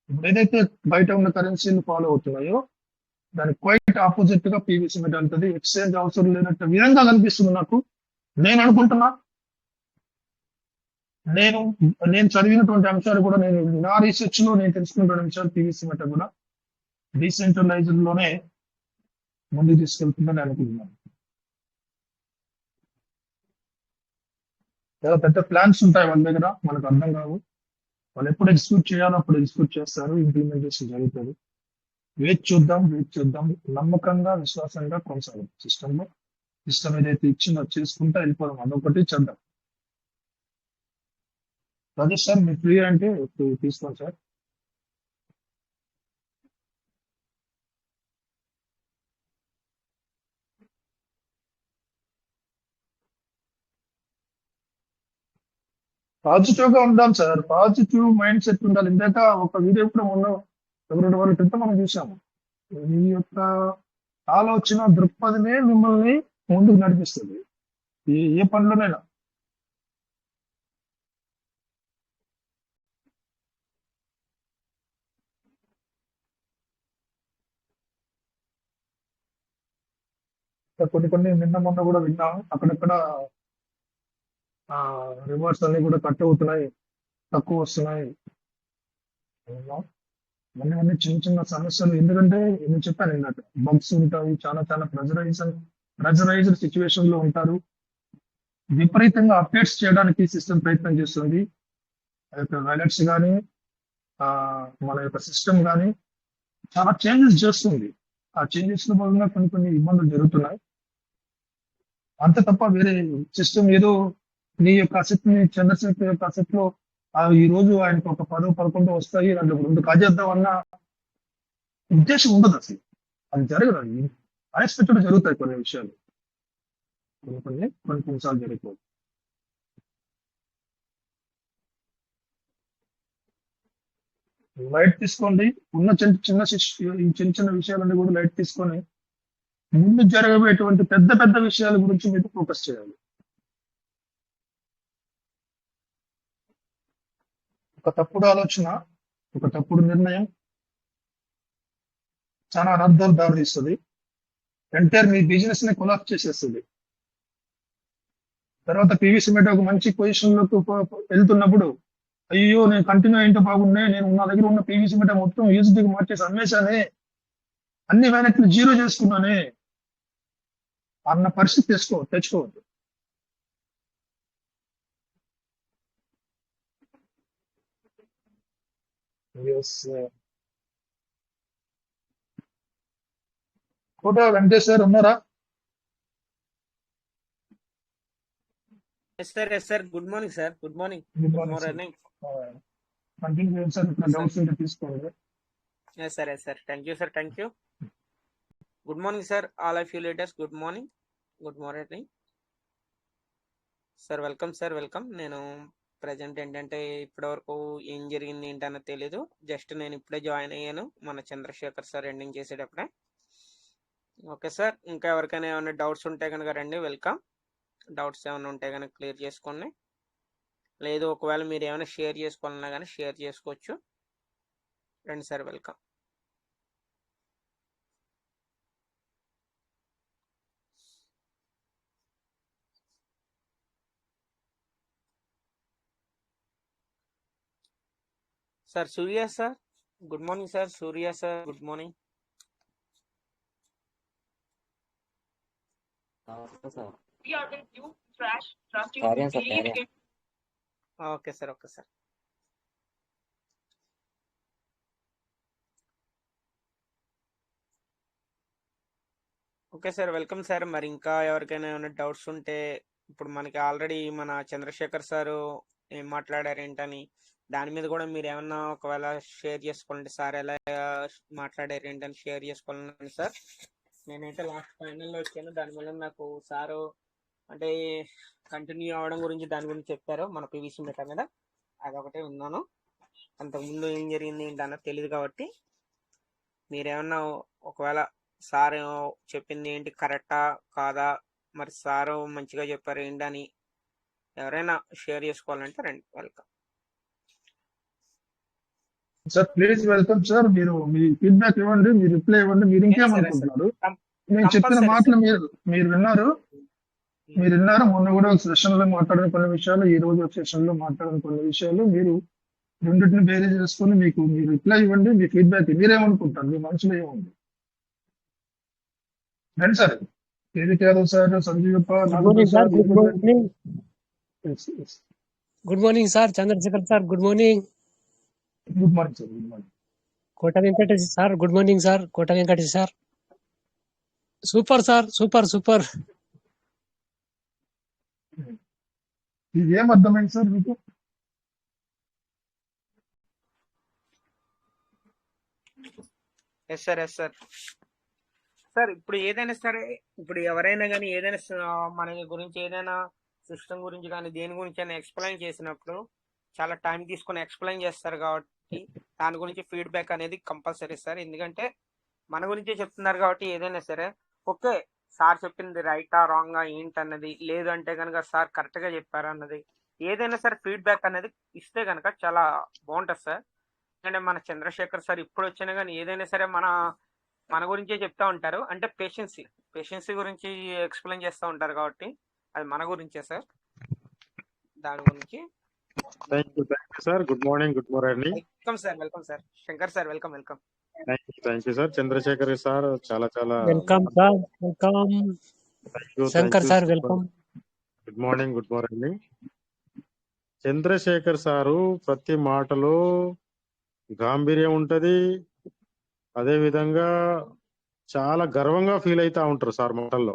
ఇప్పుడు ఏదైతే బయట ఉన్న కరెన్సీలు ఫాలో అవుతున్నాయో దానికి క్వైట్ ఆపోజిట్ గా పీవీసీ మెట అంటది. ఎక్స్చేంజ్ అవసరం లేనట్టు విధంగా కనిపిస్తుంది నాకు. నేను అనుకుంటున్నా, నేను చదివినటువంటి అంశాలు కూడా, నేను నా రీసెర్చ్ లో నేను తెలుసుకున్నటువంటి అంశాలు పీవీసీ మెట కూడా డీసెంట్రలైజ్డ్ లోనే ముందుకు తీసుకెళ్తుందని అనుకుంటున్నాను. చాలా పెద్ద ప్లాన్స్ ఉంటాయి వాళ్ళ దగ్గర, మనకు అర్థం కావు. వాళ్ళు ఎప్పుడు ఎగ్జిక్యూట్ చేయాలో అప్పుడు ఎగ్జిక్యూట్ చేస్తారు, ఇంప్లిమెంటేషన్ జరుగుతుంది. వేచి చూద్దాం. నమ్మకంగా, విశ్వాసంగా కొనసాగం సిస్టమ్ ఏదైతే ఇచ్చిందో చేసుకుంటా వెళ్ళిపోదాం. అదొకటి చేద్దాం. రాజేష్ సార్ మీరు ఫ్రీ అంటే తీసుకోండి సార్. పాజిటివ్ గా ఉండాలి సార్. పాజిటివ్ మైండ్ సెట్ ఉండాలి. ఇందాక ఒక వీడియో కూడా మొన్న 2 రోజుల క్రితం మనం చూసాము. మీ యొక్క ఆలోచన దృక్పథమే మిమ్మల్ని ముందుకు నడిపిస్తుంది ఏ పనిలోనైనా. కొన్ని నిన్న మొన్న కూడా విన్నాం. అక్కడక్కడ రివర్స్ అన్ని కూడా కట్ అవుతున్నాయి, తక్కువ వస్తున్నాయి. అన్ని చిన్న సమస్యలు. ఎందుకంటే నేను చెప్పాను ఇందాక బగ్స్ ఉంటాయి, చాలా ప్రెజరైజ్డ్ సిచ్యువేషన్ లో ఉంటారు. విపరీతంగా అప్డేట్స్ చేయడానికి సిస్టమ్ ప్రయత్నం చేస్తుంది. వైలెట్స్ కానీ మన యొక్క సిస్టమ్ కానీ చాలా చేంజెస్ చేస్తుంది. ఆ చేంజెస్ లో భాగంగా కొన్ని ఇబ్బందులు జరుగుతున్నాయి. అంతే తప్ప వేరే సిస్టమ్ ఏదో నీ యొక్క అసెట్ ని చంద్రశేఖర్ యొక్క అసెట్ లో ఈ రోజు ఆయనకు ఒక 10-11 వస్తాయి, దాంట్లో 2 కాజేద్దాం అన్న ఉద్దేశం ఉండదు అసలు. అది జరగదు. అది అన్ఎక్స్పెక్టెడ్ జరుగుతాయి కొన్ని విషయాలు. కొన్నిసార్లు జరిగిపోదు. లైట్ తీసుకోండి. ఉన్న చిన్న విషయాలన్నీ కూడా లైట్ తీసుకొని ముందు జరగబోయేటువంటి పెద్ద విషయాల గురించి మీరు ఫోకస్ చేయాలి. ఒక తప్పుడు ఆలోచన, ఒక తప్పుడు నిర్ణయం చాలా అనర్థాలు దారితీస్తుంది. ఎంటైర్ మీ బిజినెస్ ని కొలాప్స్ చేసేస్తుంది. తర్వాత పీవీసీ మీద ఒక మంచి పొజిషన్ లోకి వెళ్తున్నప్పుడు అయ్యో నేను కంటిన్యూ అయింటే బాగున్నాయి, నేను నా దగ్గర ఉన్న పీవీసీ మీద మొత్తం యూజిటీకి మార్చేసి అమ్మేశానే, అన్ని వ్యాలెట్లు 0 చేసుకున్నానే అన్న పరిస్థితి తెచ్చుకోవద్దు. కోట వెంకటేష్ సార్ ఉన్నారా? Yes sir. Good morning sir. Good morning. Continue చేయండి సార్. డౌట్స్ ఉంటే తీసుకోండి. Yes sir. Thank you. Good morning sir. All of you leaders good morning. Sir welcome. నేను ప్రజెంట్ ఏంటంటే ఇప్పటివరకు ఏం జరిగింది ఏంటన్నది తెలీదు. జస్ట్ నేను ఇప్పుడే జాయిన్ అయ్యాను మన చంద్రశేఖర్ సార్ ఎండింగ్ చేసేటప్పుడే. Okay sir. ఇంకా ఎవరికైనా ఏమైనా డౌట్స్ ఉంటే కనుక రండి, వెల్కమ్. డౌట్స్ ఏమైనా ఉంటే కనుక క్లియర్ చేసుకోండి. లేదు ఒకవేళ మీరు ఏమైనా షేర్ చేసుకోవాలన్నా కానీ షేర్ చేసుకోవచ్చు. రండి sir, welcome. Sir Surya sir good morning sir. Surya sir good morning. Okay sir. Okay sir, welcome sir. మరి ఇంకా ఎవరికైనా ఏమైనా డౌట్స్ ఉంటే, ఇప్పుడు మనకి ఆల్రెడీ మన చంద్రశేఖర్ సారు ఏం మాట్లాడారు ఏంటని దాని మీద కూడా మీరు ఏమన్నా ఒకవేళ షేర్ చేసుకోవాలంటే సార్ ఎలా మాట్లాడారు ఏంటని షేర్ చేసుకోవాలన్నాను సార్. నేనైతే లాస్ట్ ఫైనల్లో వచ్చాను. దానివల్ల నాకు సారు అంటే కంటిన్యూ అవ్వడం గురించి దాని గురించి చెప్పారు మన పీవీసీ మీట మీద. అదొకటే ఉన్నాను. అంతకుముందు ఏం జరిగింది ఏంటి అన్నది తెలియదు కాబట్టి మీరేమన్నా ఒకవేళ సార్ చెప్పింది ఏంటి కరెక్టా కాదా, మరి సారు మంచిగా చెప్పారు ఏంటని ఎవరైనా షేర్ చేసుకోవాలంటే రండి, welcome sir. Please welcome sir. మీరు మీ ఫీడ్బ్యాక్ ఇవ్వండి, మీ రిప్లై ఇవ్వండి. మీరు ఇంకేమనుకుంటున్నారు? నేను చెప్పిన మాటలు మీరు విన్నారు. మొన్న కూడా సెషన్ లో మాట్లాడిన కొన్ని విషయాలు, ఈ రోజు సెషన్ లో మాట్లాడిన కొన్ని విషయాలు, మీరు రెండింటిని బేరీ చేసుకుని మీకు మీ రిప్లై ఇవ్వండి, మీ ఫీడ్బ్యాక్. మీరేమనుకుంటారు? మీ మనసులో ఏముంది? రండి sir. KV Yadav sir, Sanjeevappa, good morning sir. Chandrashekar sir good morning. Good morning sir. Good morning. Kota Venkatesh sir, good morning sir. Kota Venkatesh sir, super sir, super super. ఇది ఏం అర్థమైంది సార్ మీకు? Yes sir, yes sir. Sir ఇప్పుడు ఏదైనా సరే, ఇప్పుడు ఎవరైనా కానీ ఏదైనా మన గురించి ఏదైనా సిస్టమ్ గురించి కానీ దేని గురించి అయినా ఎక్స్ప్లెయిన్ చేసినప్పుడు చాలా టైం తీసుకొని ఎక్స్ప్లెయిన్ చేస్తారు కాబట్టి దాని గురించి ఫీడ్బ్యాక్ అనేది కంపల్సరీ సార్. ఎందుకంటే మన గురించే చెప్తున్నారు కాబట్టి ఏదైనా సరే ఓకే సార్ చెప్పింది రైటా రాంగా ఏంటన్నది, లేదు అంటే కనుక సార్ కరెక్ట్గా చెప్పారా అన్నది ఏదైనా సరే ఫీడ్బ్యాక్ అనేది ఇస్తే కనుక చాలా బాగుంటుంది సార్. ఎందుకంటే మన చంద్రశేఖర్ సార్ ఇప్పుడు వచ్చినా కానీ ఏదైనా సరే మన గురించే చెప్తా ఉంటారు. అంటే పేషెన్సీ గురించి ఎక్స్ప్లెయిన్ చేస్తూ ఉంటారు కాబట్టి అది మన గురించే సార్. దాని గురించి thank you sir. Good morning welcome sir. Welcome sir Shankar sir, welcome welcome. Thank you sir. Chandrashekar sir చాలా చాలా welcome sir, welcome. Shankar sir, welcome. Good morning. Chandrashekar sir ప్రతి మాటలో గాంభీర్యం ఉంటది. అదే విధంగా చాలా గర్వంగా ఫీల్ అవుతా ఉంటారు సార్ మాటల్లో.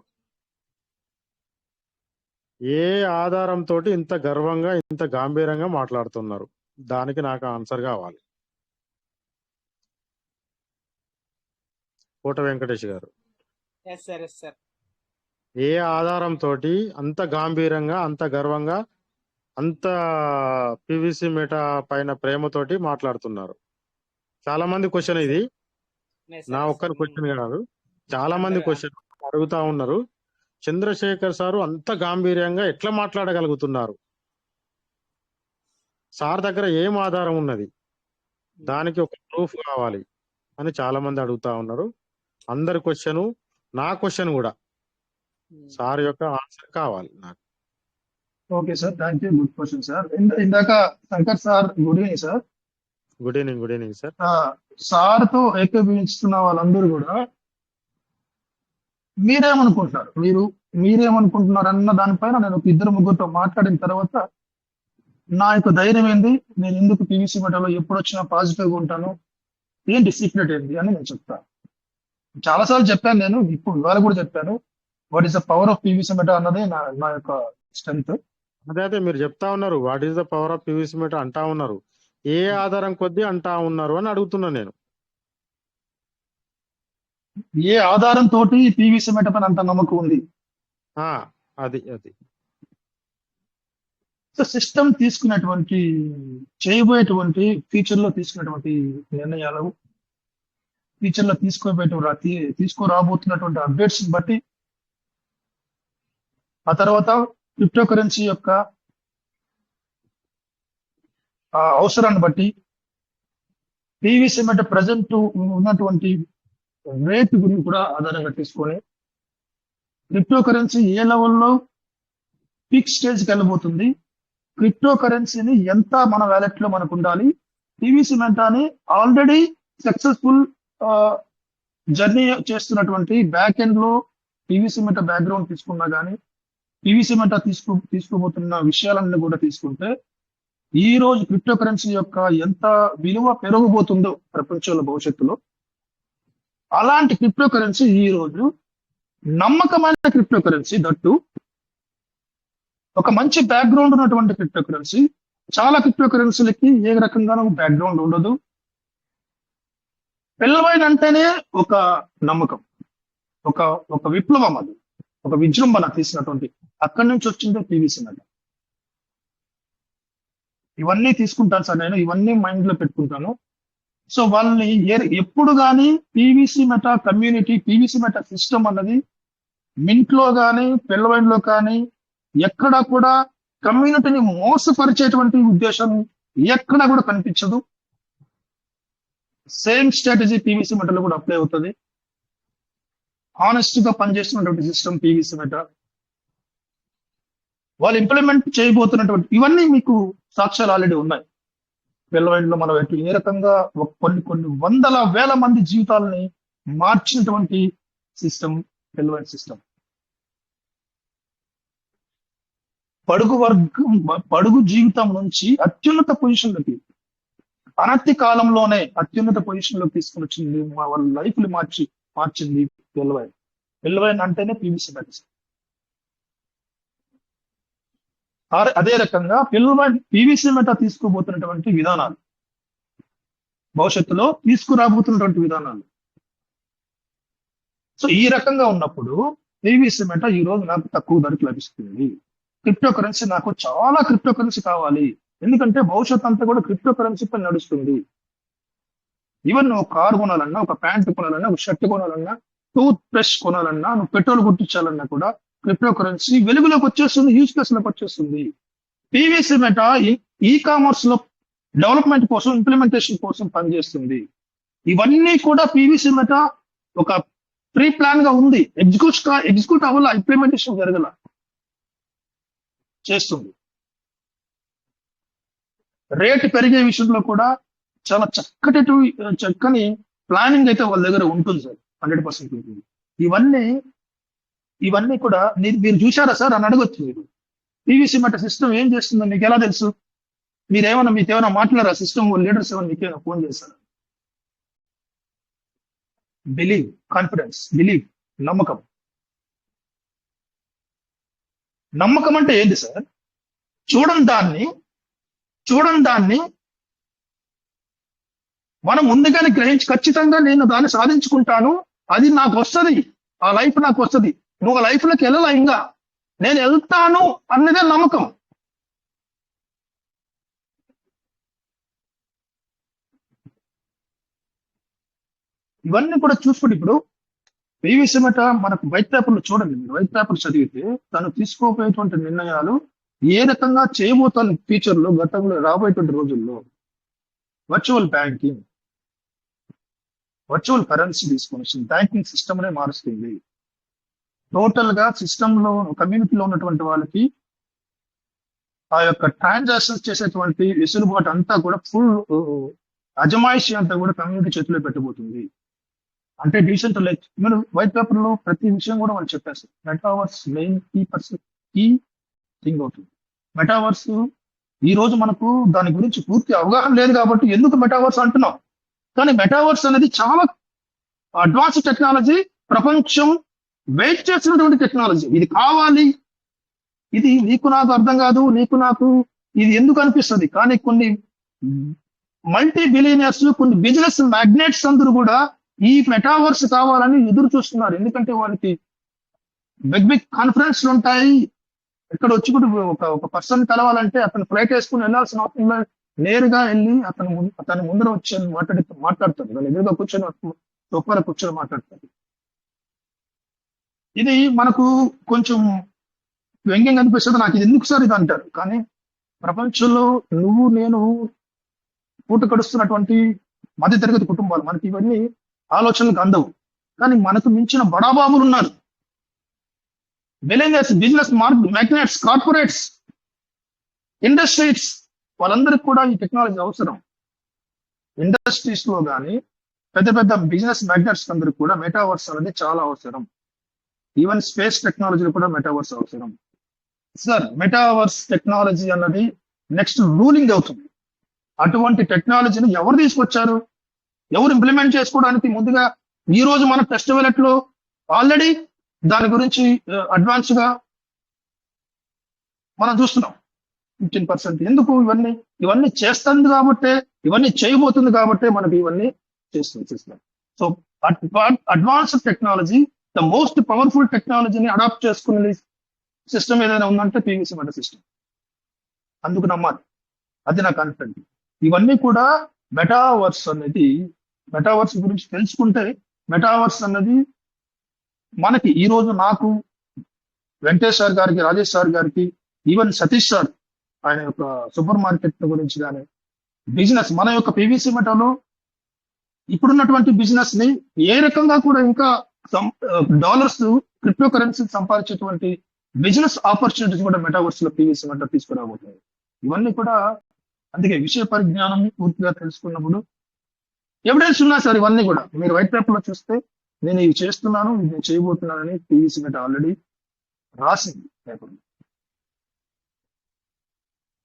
ఏ ఆధారంతో ఇంత గర్వంగా ఇంత గాంభీర్యంగా మాట్లాడుతున్నారు? దానికి నాకు ఆన్సర్ కావాలి. కోట వెంకటేష్ గారు, ఎస్ సార్, ఎస్ సార్. ఏ ఆధారంతో అంత గాంభీర్యంగా అంత గర్వంగా అంత పివిసి మెటా పైన ప్రేమతోటి మాట్లాడుతున్నారు? చాలా మంది క్వశ్చన్ ఇది, నా ఒక్కరి క్వశ్చన్ కాదు, చాలా మంది క్వశ్చన్ అడుగుతా ఉన్నారు. చంద్రశేఖర్ సారు అంత గాంభీర్యంగా ఎట్లా మాట్లాడగలుగుతున్నారు? సార్ దగ్గర ఏం ఆధారం ఉన్నది? దానికి ఒక ప్రూఫ్ కావాలి అని చాలా మంది అడుగుతా ఉన్నారు. అందరి క్వశ్చన్, నా క్వశ్చన్ కూడా సార్ యొక్క ఆన్సర్ కావాలి నాకు. Okay sir, thank you. Good question sir. ఇందాక Shankar sir, good evening sir. Good evening sir. సార్తో ఏకీభవిస్తున్న వాళ్ళందరూ కూడా మీరేమనుకుంటున్నారు మీరేమనుకుంటున్నారు అన్న దానిపైన నేను ఒక ఇద్దరు ముగ్గురితో మాట్లాడిన తర్వాత నా యొక్క ధైర్యం ఏంది, నేను ఎందుకు పీవీసీ మెటాలో ఎప్పుడు వచ్చినా పాజిటివ్గా ఉంటాను, ఏంటి సీక్రెట్ ఏంటి అని నేను చెప్తాను. చాలాసార్లు చెప్పాను, నేను ఇప్పుడు ఇవాళ కూడా చెప్పాను. What is the power of PVC meta అన్నదే నా యొక్క స్ట్రెంత్. అదే మీరు చెప్తా ఉన్నారు, what is the power of PVC meta అంటా ఉన్నారు. ఏ ఆధారం కొద్దీ అంటా ఉన్నారు అని అడుగుతున్నా నేను. ఏ ఆధారం తోటి పీవీసీ మెటా పైన అంత నమ్మకం ఉంది? అది సో సిస్టమ్ తీసుకున్నటువంటి చేయబోయేటువంటి ఫ్యూచర్ లో తీసుకున్నటువంటి నిర్ణయాలు, ఫ్యూచర్ లో తీసుకురాబోతున్నటువంటి అప్డేట్స్ బట్టి, ఆ తర్వాత క్రిప్టో కరెన్సీ యొక్క అవసరాన్ని బట్టి, పీవీసీ మెటా ప్రజెంట్ ఉన్నటువంటి రేట్ గురించి కూడా ఆధారంగా తీసుకొని క్రిప్టో కరెన్సీ ఏ లెవెల్లో పీక్ స్టేజ్కి వెళ్ళబోతుంది, క్రిప్టో కరెన్సీని ఎంత మన వ్యాలెట్ లో మనకు ఉండాలి, పీవీసీ మెటాని ఆల్రెడీ సక్సెస్ఫుల్ జర్నీ చేస్తున్నటువంటి బ్యాక్ ఎండ్ లో పీవీసీ మెటా బ్యాక్గ్రౌండ్ తీసుకున్నా కానీ, పీవీసీ మెటా తీసుకోబోతున్న విషయాలన్నీ కూడా తీసుకుంటే ఈ రోజు క్రిప్టో కరెన్సీ యొక్క ఎంత విలువ పెరగబోతుందో ప్రపంచంలో భవిష్యత్తులో, అలాంటి క్రిప్టో కరెన్సీ ఈ రోజు నమ్మకమైన క్రిప్టో కరెన్సీ, దట్టు ఒక మంచి బ్యాక్గ్రౌండ్ ఉన్నటువంటి క్రిప్టో కరెన్సీ. చాలా క్రిప్టో కరెన్సీలకి ఏ రకంగానూ బ్యాక్గ్రౌండ్ ఉండదు. పిల్లవైన అంటేనే ఒక నమ్మకం, ఒక విప్లవం, అది ఒక విజృంభణ తీసినటువంటి, అక్కడి నుంచి వచ్చిందే పీవీసీ మెటా. ఇవన్నీ తీసుకుంటాను సార్, నేను ఇవన్నీ మైండ్ లో పెట్టుకుంటాను. సో వాళ్ళని ఎప్పుడు కానీ PVC meta community, PVC meta system అన్నది మింట్ లో కానీ పిల్లవైన్ లో కానీ ఎక్కడా కూడా కమ్యూనిటీని మోసపరిచేటువంటి ఉద్దేశం ఎక్కడా కూడా కనిపించదు. సేమ్ స్ట్రాటజీ పీవీసీ మెటాలో కూడా అప్లై అవుతుంది. హానెస్ట్ గా పనిచేస్తున్నటువంటి సిస్టమ్ పీవీసీ మెటా. వాళ్ళు ఇంప్లిమెంట్ చేయబోతున్నటువంటి ఇవన్నీ మీకు సాక్ష్యాలు ఆల్రెడీ ఉన్నాయి. పిల్లవైన్ లో మనం ఏ రకంగా కొన్ని వందల వేల మంది జీవితాలని మార్చినటువంటి సిస్టమ్ పిల్లవైన్ సిస్టమ్. పడుగు జీవితం నుంచి అత్యున్నత పొజిషన్లకి అనతి కాలంలోనే అత్యున్నత పొజిషన్ లో తీసుకుని వచ్చింది, వాళ్ళ లైఫ్ ని మార్చింది పిల్లవైన్. పిల్లవైన్ అంటేనే పీవీసీ మెటల్స్. అదే రకంగా పీవీసీ మెటా తీసుకోబోతున్నటువంటి విధానాలు, భవిష్యత్తులో తీసుకురాబోతున్నటువంటి విధానాలు. సో ఈ రకంగా ఉన్నప్పుడు పీవీసీ మెటా ఈ రోజు నాకు తక్కువ ధరకు లభిస్తుంది. క్రిప్టో కరెన్సీ, నాకు చాలా క్రిప్టో కరెన్సీ కావాలి, ఎందుకంటే భవిష్యత్ అంతా కూడా క్రిప్టో కరెన్సీ పై నడుస్తుంది. ఈవెన్ నువ్వు కారు కొనాలన్నా, ఒక ప్యాంట్ కొనాలన్నా, ఒక షర్ట్ కొనాలన్నా, టూత్ బ్రష్ కొనాలన్నా, నువ్వు పెట్రోల్ కొట్టించాలన్నా కూడా క్రిప్టో కరెన్సీ వెలుగులోకి వచ్చేస్తుంది, యూజ్ కేస్ లోకి వచ్చేస్తుంది. పీవీసీ మెటా ఈ కామర్స్ లో డెవలప్మెంట్ కోసం, ఇంప్లిమెంటేషన్ కోసం పనిచేస్తుంది. ఇవన్నీ కూడా పీవీసీ మెటా ఒక ప్రీ ప్లాన్ గా ఉంది, ఎగ్జిక్యూట్ అవ్వాల, ఇంప్లిమెంటేషన్ జరగల, చేస్తుంది. రేట్ పెరిగే విషయంలో కూడా చాలా చక్కని ప్లానింగ్ అయితే వాళ్ళ దగ్గర ఉంటుంది సార్, 100% ఉంటుంది. ఇవన్నీ కూడా మీరు చూసారా సార్ అని అడగొచ్చు. మీరు పీవీసీ మెటా సిస్టమ్ ఏం చేస్తుందో మీకు ఎలా తెలుసు? మీకేమైనా మాట్లాడారా? సిస్టమ్ లీడర్స్ ఏమైనా మీకేమైనా ఫోన్ చేశారా? బిలీవ్, కాన్ఫిడెన్స్, బిలీవ్, నమ్మకం. నమ్మకం అంటే ఏంటి సార్? చూడని దాన్ని మనం ముందుగానే గ్రహించి ఖచ్చితంగా నేను దాన్ని సాధించుకుంటాను, అది నాకు వస్తుంది, ఆ లైఫ్ నాకు వస్తుంది. నువ్వు ఆ లైఫ్ లోకి వెళ్ళాలా, ఇంకా నేను వెళ్తాను అన్నదే నమ్మకం. ఇవన్నీ కూడా చూసుకుంటే ఇప్పుడు పీవీసీ మెటా మనకు వైట్ పేపర్లు చూడండి, మీరు వైట్ పేపర్ చదివితే తను తీసుకోపోయేటువంటి నిర్ణయాలు ఏ రకంగా చేయబోతాను ఫ్యూచర్ లో, గతంలో రాబోయేటువంటి రోజుల్లో. వర్చువల్ బ్యాంకింగ్, వర్చువల్ కరెన్సీ తీసుకొని బ్యాంకింగ్ సిస్టమ్ నే మారుస్తుంది. టోటల్ గా సిస్టమ్ లో, కమ్యూనిటీలో ఉన్నటువంటి వాళ్ళకి ఆ యొక్క ట్రాన్సాక్షన్స్ చేసేటువంటి వెసులుబాటు అంతా కూడా ఫుల్ అజమాయిషి అంతా కూడా కమ్యూనిటీ చేతిలో పెట్టబోతుంది. అంటే డీసెంట్రలైజ్. మీరు వైట్ పేపర్ లో ప్రతి విషయం కూడా వాళ్ళు చెప్పేస్తారు. మెటావర్స్ మెయిన్ కీ థింగ్ అవుతుంది. మెటావర్స్ ఈ రోజు మనకు దాని గురించి పూర్తి అవగాహన లేదు కాబట్టి ఎందుకు మెటావర్స్ అంటున్నాం, కానీ మెటావర్స్ అనేది చాలా అడ్వాన్స్ టెక్నాలజీ, ప్రపంచం వెయిట్ చేసినటువంటి టెక్నాలజీ. ఇది కావాలి, ఇది నీకు నాకు అర్థం కాదు, నీకు నాకు ఇది ఎందుకు అనిపిస్తుంది, కానీ కొన్ని మల్టీ బిలియనర్స్, కొన్ని బిజినెస్ మ్యాగ్నెట్స్ అందరూ కూడా ఈ మెటావర్స్ కావాలని ఎదురు చూస్తున్నారు. ఎందుకంటే వాళ్ళకి బిగ్ కాన్ఫరెన్స్లు ఉంటాయి. ఇక్కడ వచ్చి కూడా ఒక పర్సన్ కలవాలంటే అతను ఫ్లైట్ వేసుకుని వెళ్ళాల్సిన అవసరం లేదు, నేరుగా వెళ్ళి అతని ముందర వచ్చి మాట్లాడతారు, దాని ఎదురుగా కూర్చొని సోఫాలో కూర్చొని మాట్లాడతారు. ఇది మనకు కొంచెం వ్యంగ్యంగా అనిపిస్తుంది, నాకు ఇది ఎందుకు సార్ ఇది అంటారు. కానీ ప్రపంచంలో నువ్వు నేను పూట గడుస్తున్నటువంటి మధ్యతరగతి కుటుంబాలు, మనకి ఇవన్నీ ఆలోచనలకు అందవు. కానీ మనకు మించిన బడాబాబులు ఉన్నారు, billionaires, business magnets, corporates, industries, వాళ్ళందరికీ కూడా ఈ టెక్నాలజీ అవసరం. ఇండస్ట్రీస్ లో కానీ పెద్ద పెద్ద బిజినెస్ మ్యాగ్నెట్స్ అందరికి కూడా మెటావర్స్ అనేది చాలా అవసరం. ఈవెన్ స్పేస్ టెక్నాలజీలో కూడా మెటావర్స్ అవసరం. సార్ మెటావర్స్ టెక్నాలజీ అన్నది నెక్స్ట్ రూలింగ్ అవుతుంది. అటువంటి టెక్నాలజీని ఎవరు తీసుకొచ్చారు, ఎవరు ఇంప్లిమెంట్ చేసుకోవడానికి? ముందుగా ఈ రోజు మన టెస్ట్ వ్యాలెట్ లో ఆల్రెడీ దాని గురించి అడ్వాన్స్ గా మనం చూస్తున్నాం. 15%. ఎందుకు ఇవన్నీ చేస్తుంది కాబట్టి, ఇవన్నీ చేయబోతుంది కాబట్టి మనకి ఇవన్నీ చేస్తున్నాం. So advance technology, the most powerful టెక్నాలజీని అడాప్ట్ చేసుకునే సిస్టమ్ ఏదైనా ఉందంటే పీవీసీ మెటా సిస్టమ్. అందుకు నమ్మాలి, అది నా కాన్ఫిడెంట్. ఇవన్నీ కూడా మెటావర్స్ గురించి తెలుసుకుంటే, మెటావర్స్ అన్నది మనకి ఈ రోజు నాకు, వెంకటేష్ సార్ గారికి, రాజేష్ సార్ గారికి, ఈవెన్ సతీష్ సార్ ఆయన యొక్క సూపర్ మార్కెట్ గురించి కానీ, బిజినెస్ మన యొక్క పీవీసీ మెటాలో ఇప్పుడున్నటువంటి బిజినెస్ ని ఏ రకంగా కూడా ఇంకా డాలర్స్, క్రిప్టో కరెన్సీ సంపాదించేటువంటి బిజినెస్ ఆపర్చునిటీస్ కూడా మెటావర్స్ లో పీవీసీ మెటా తీసుకురాబోతుంది. ఇవన్నీ కూడా అందుకే విషయ పరిజ్ఞానం పూర్తిగా తెలుసుకున్నప్పుడు ఎవిడెన్స్ ఉన్నా సార్, ఇవన్నీ కూడా మీరు వైట్ పేపర్ లో చూస్తే నేను ఇవి చేస్తున్నాను, ఇది చేయబోతున్నానని పీవీసీ మెటా ఆల్రెడీ రాసింది పేపర్.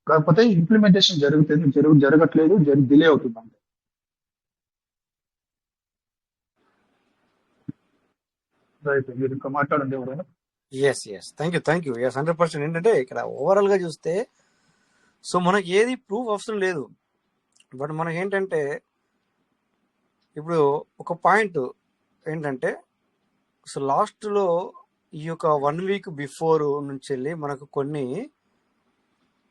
కాకపోతే ఇంప్లిమెంటేషన్ జరగట్లేదు, డిలే అవుతుంది అంతే. రైట్, మీరు ఇంకా మాట్లాడండి ఎవరైనా. Yes thank you 100%. ఏంటంటే ఇక్కడ ఓవరాల్ గా చూస్తే సో మనకి ఏది ప్రూఫ్ అవసరం లేదు. బట్ మనకి ఏంటంటే ఇప్పుడు ఒక పాయింట్ ఏంటంటే సో లాస్ట్లో ఈ యొక్క 1 వీక్ బిఫోర్ నుంచి వెళ్ళి మనకు కొన్ని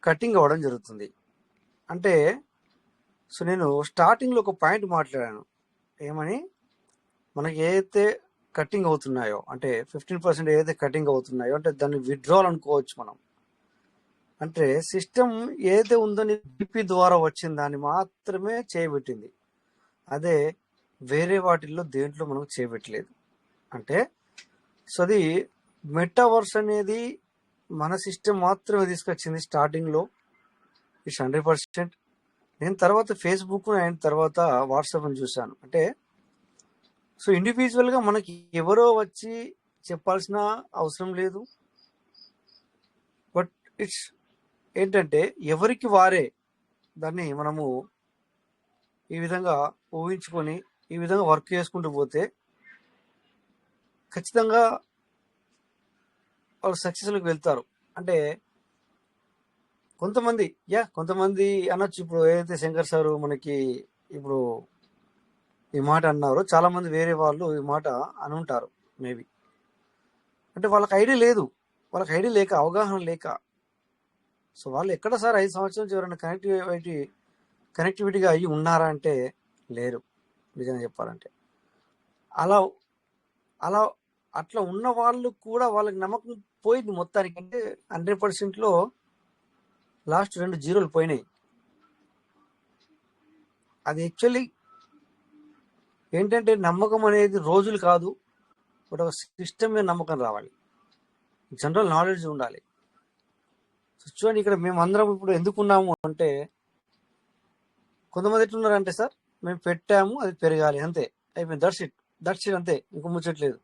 కటింగ్ అవ్వడం జరుగుతుంది. అంటే సో నేను స్టార్టింగ్లో ఒక పాయింట్ మాట్లాడాను, ఏమని మనకి ఏదైతే కటింగ్ అవుతున్నాయో అంటే 15% ఏదైతే కటింగ్ అవుతున్నాయో అంటే దాన్ని విత్డ్రాల్ అనుకోవచ్చు మనం. అంటే సిస్టమ్ ఏదైతే ఉందో డిపి ద్వారా వచ్చిన దాన్ని మాత్రమే చేయబెట్టింది, అదే వేరే వాటిల్లో దేంట్లో మనం చేయబెట్టలేదు. అంటే సో అది మెటావర్స్ అనేది మన సిస్టమ్ మాత్రమే తీసుకొచ్చింది స్టార్టింగ్లో. ఇట్స్ 100%. నేను తర్వాత ఫేస్బుక్ అండ్ తర్వాత వాట్సాప్ అని చూశాను. అంటే సో ఇండివిజువల్గా మనకి ఎవరో వచ్చి చెప్పాల్సిన అవసరం లేదు. బట్ ఇట్స్ ఏంటంటే ఎవరికి వారే దాన్ని మనము ఈ విధంగా ఊహించుకొని ఈ విధంగా వర్క్ చేసుకుంటూ పోతే ఖచ్చితంగా వాళ్ళు సక్సెస్లోకి వెళ్తారు. అంటే కొంతమంది అనొచ్చు. ఇప్పుడు ఏదైతే శంకర్ సారు మనకి ఇప్పుడు ఈ మాట అన్నారో చాలా మంది వేరే వాళ్ళు ఈ మాట అని ఉంటారు మేబీ. అంటే వాళ్ళకి ఐడియా లేదు, వాళ్ళకి ఐడియా లేక, అవగాహన లేక. సో వాళ్ళు ఎక్కడ సార్ 5 సంవత్సరాల నుంచి ఎవరైనా కనెక్టివిటీగా అయ్యి ఉన్నారా అంటే లేరు, నిజంగా చెప్పాలంటే. అట్లా ఉన్న వాళ్ళు కూడా వాళ్ళకి నమ్మకం పోయింది మొత్తానికి. అంటే 100%లో లాస్ట్ 2 జీరోలు పోయినాయి. అది యాక్చువల్లీ ఏంటంటే నమ్మకం అనేది రోజులు కాదు, బట్ ఒక సిస్టమ్ మీద నమ్మకం రావాలి, జనరల్ నాలెడ్జ్ ఉండాలి. చూడండి ఇక్కడ మేము అందరం ఇప్పుడు ఎందుకున్నాము అంటే కొంతమంది ఎట్లున్నారంటే సార్ మేము పెట్టాము అది పెరగాలి అంతే, అయిపోయింది, దట్స్ ఇట్ అంతే, ఇంకో ముచ్చట్లేదు.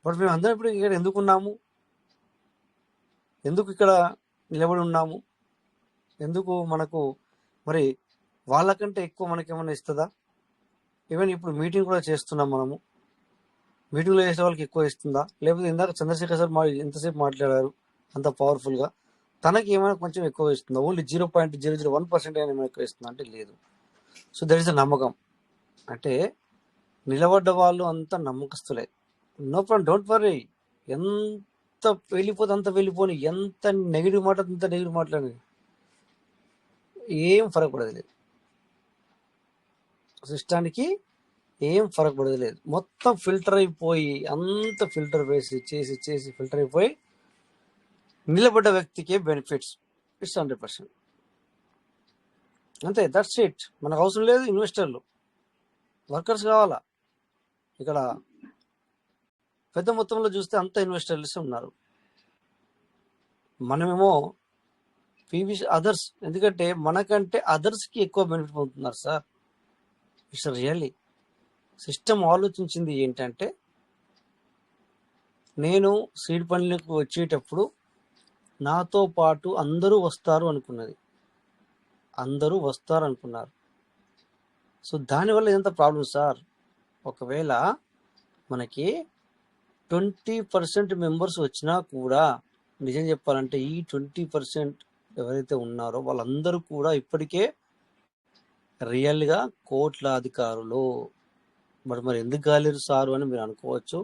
బట్ మేము అందరం ఇప్పుడు ఇక్కడ ఎందుకున్నాము, ఎందుకు ఇక్కడ నిలబడి ఉన్నాము, ఎందుకు మనకు మరి వాళ్ళకంటే ఎక్కువ మనకేమైనా ఇస్తుందా? ఈవెన్ ఇప్పుడు మీటింగ్ కూడా చేస్తున్నాం మనము, మీటింగ్లో చేసే వాళ్ళకి ఎక్కువ ఇస్తుందా? లేకపోతే ఇందాక చంద్రశేఖర్ సార్ ఎంతసేపు మాట్లాడారు అంత పవర్ఫుల్గా, తనకి ఏమైనా కొంచెం ఎక్కువ ఇస్తుందా? ఓన్లీ 0.001% అయినా ఏమైనా ఎక్కువ ఇస్తుందా అంటే లేదు. సో దట్ ఈస్ ద నమ్మకం. అంటే నిలబడ్డ వాళ్ళు అంతా నమ్మకస్తులే. No problem, don't worry. ఎంత వెళ్ళిపోతే అంత వెళ్ళిపోని, ఎంత నెగిటివ్ మాట అంత నెగిటివ్ మాట్లాడి ఏం ఫరక్ పడేది లేదు, సిస్టానికి ఏం ఫరక్ పడేది లేదు. మొత్తం ఫిల్టర్ అయిపోయి అంత ఫిల్టర్ చేసి ఫిల్టర్ అయిపోయి నిలబడ్డ వ్యక్తికే బెనిఫిట్స్. ఇట్స్ 100% అంతే, దట్స్ ఇట్. మనకు అవసరం లేదు ఇన్వెస్టర్లు, వర్కర్స్ కావాలా. ఇక్కడ పెద్ద మొత్తంలో చూస్తే అంత ఇన్వెస్టర్స్ ఉన్నారు, మనమేమో పీవీసీ అదర్స్, ఎందుకంటే మనకంటే అదర్స్కి ఎక్కువ బెనిఫిట్ పొందుతున్నారు సార్. ఇట్స్ రియల్లీ సిస్టమ్ ఆలోచించింది ఏంటంటే, నేను సీడ్ పనులకు వచ్చేటప్పుడు నాతో పాటు అందరూ వస్తారు అనుకున్నది, అందరూ వస్తారు అనుకున్నారు. సో దానివల్ల ఎంత ప్రాబ్లం సార్. ఒకవేళ మనకి 20% మెంబర్స్ వచ్చినా కూడా నిజం చెప్పాలంటే ఈ 20% ఎవరైతే ఉన్నారో వాళ్ళందరూ కూడా ఇప్పటికే రియల్గా కోట్ల అధికారులు. మరి ఎందుకు కాలేరు సారు అని మీరు అనుకోవచ్చు.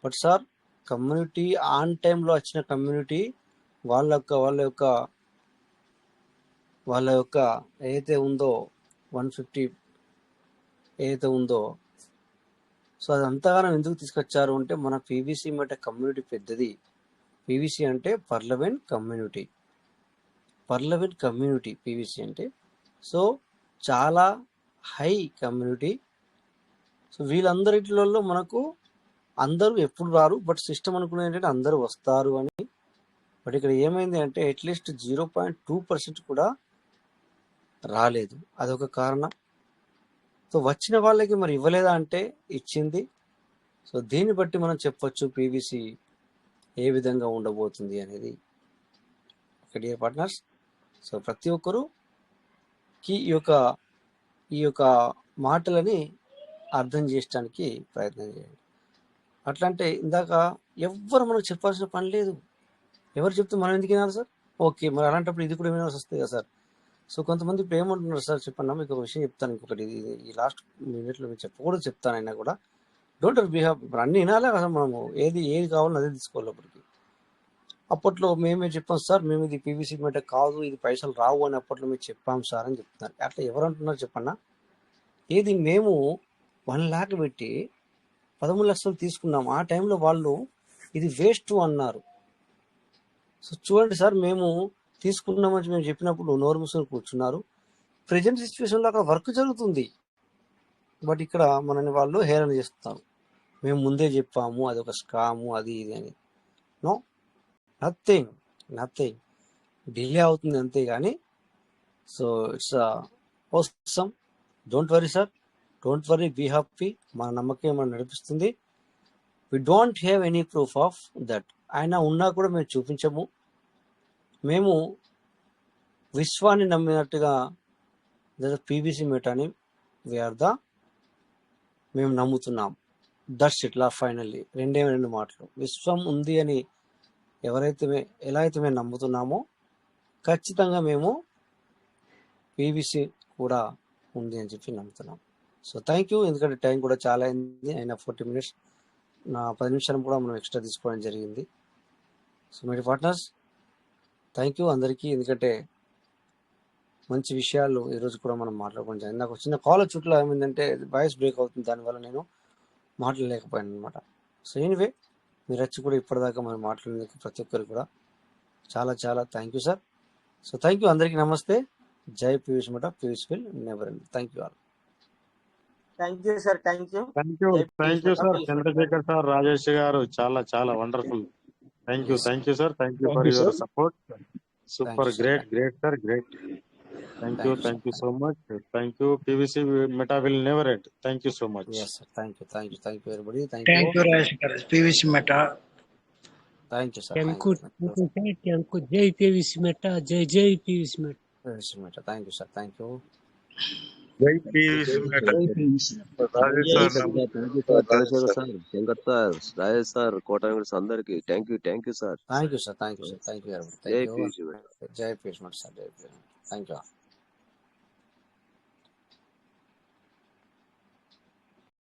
బట్ సార్ కమ్యూనిటీ ఆన్ టైంలో వచ్చిన కమ్యూనిటీ వాళ్ళ యొక్క ఏదైతే ఉందో 150 ఏదైతే ఉందో, సో అది అంతగానో ఎందుకు తీసుకొచ్చారు అంటే మన పీవీసీ మెట కమ్యూనిటీ పెద్దది. పీవీసీ అంటే పార్లమెంట్ కమ్యూనిటీ పీవీసీ అంటే. సో చాలా హై కమ్యూనిటీ. సో వీళ్ళందరిలో మనకు అందరూ ఎప్పుడు రారు, బట్ సిస్టమ్ అనుకునేది ఏంటంటే అందరూ వస్తారు అని. బట్ ఇక్కడ ఏమైంది అంటే అట్లీస్ట్ 0.2% కూడా రాలేదు, అదొక కారణం. సో వచ్చిన వాళ్ళకి మరి ఇవ్వలేదా అంటే ఇచ్చింది. సో దీన్ని బట్టి మనం చెప్పొచ్చు పీవీసీ ఏ విధంగా ఉండబోతుంది అనేది. Dear partners. సో ప్రతి ఒక్కరుకి ఈ యొక్క మాటలని అర్థం చేయడానికి ప్రయత్నం చేయండి. అట్లా అంటే ఇందాక ఎవ్వరు మనకు చెప్పాల్సిన పని లేదు. ఎవరు చెప్తే మనం ఎందుకు వినాలి సార్? ఓకే, మరి అలాంటప్పుడు ఇది కూడా వినాల్సి వస్తుంది కదా సార్. సో కొంతమంది ఇప్పుడు ఏమంటున్నారు సార్ చెప్పన్నా, మీకు ఒక విషయం చెప్తాను. ఇంకొకటి ఈ లాస్ట్ మినిట్లో మీకు చెప్పకూడదు చెప్తాను. అయినా కూడా డోంట్ బిహేవ్. ఇప్పుడు అన్ని వినాలే అసలు. మనము ఏది కావాలో అదే తీసుకోవాలి. అప్పటికి అప్పట్లో మేమే చెప్పాం సార్, మేము ఇది పీవీసీ మీట కాదు, ఇది పైసలు రావు అని అప్పట్లో మేము చెప్పాం సార్ అని చెప్తున్నారు. అట్లా ఎవరు అంటున్నారు చెప్పన్నా? ఏది మేము 1 lakh పెట్టి 13 లక్షలు తీసుకున్నాం. ఆ టైంలో వాళ్ళు ఇది వేస్ట్ అన్నారు. సో చూడండి సార్, మేము తీసుకున్నామని మేము చెప్పినప్పుడు నోరు మూసుకొని కూర్చున్నారు. ప్రజెంట్ సిచ్యువేషన్లో అక్కడ వర్క్ జరుగుతుంది, బట్ ఇక్కడ మనని వాళ్ళు హేళన చేస్తున్నారు. మేము ముందే చెప్పాము, అది ఒక స్కాము, అది ఇది అని. No, nothing. డిలే అవుతుంది అంతే కానీ. సో ఇట్స్ అవసరం. Don't worry sir, don't worry, be happy. మన నమ్మకం మనం నడిపిస్తుంది. We don't have any proof of that. ఆయన ఉన్నా కూడా మేము చూపించము. మేము విశ్వాన్ని నమ్మినట్టుగా పీవీసీ మీటాని మేము నమ్ముతున్నాం. దట్స్ ఇట్లా ఫైనల్లీ 2 మాటలు. విశ్వం ఉంది అని ఎలా అయితే మేము నమ్ముతున్నామో ఖచ్చితంగా మేము పీవీసీ కూడా ఉంది అని చెప్పి నమ్ముతున్నాం. So thank you. ఎందుకంటే టైం కూడా చాలా అయింది. అయినా 40 minutes, నా 10 నిమిషాలు కూడా మనం ఎక్స్ట్రా తీసుకోవడం జరిగింది. So my partners, thank you అందరికీ. ఎందుకంటే మంచి విషయాలు ఈరోజు కూడా మనం మాట్లాడుకోవడం జరిగింది. నాకు చిన్న కాల్ చుట్టూ ఏమైందంటే వాయిస్ బ్రేక్ అవుతుంది, దానివల్ల నేను మాట్లాడలేకపోయాను అనమాట. సో ఎనీవే, మీరు వచ్చి కూడా ఇప్పటిదాకా మనం మాట్లాడినందుకు ప్రతి ఒక్కరికి కూడా చాలా చాలా thank you sir. So thank you అందరికీ. నమస్తే. జై PVC Meta. PVC will never end. Thank you all. Thank you sir. Thank you. Thank you sir. Chandrashekar sir, Rajesh garu, చాలా చాలా wonderful. Thank you sir. Thank you for your support. Super, great sir, great. Thank you so much. Thank you. PVC Meta will never end. Thank you so much. Yes sir. Thank you everybody. Thank you Rajesh garu. PVC Meta. Thank you sir. Thank you. Jai PVC Meta. Jai PVC Meta. PVC Meta. Thank you sir. Thank you. జై PVC Meta. Rajesh sir, Chandrashekar sir, Shankar sir, Rajesh sir, కోటమిస్ అందరికి thank you sir. Thank you sir. Thank you everybody. జై Thank you. PVC Meta. Jai PVC Meta sir. Thank you.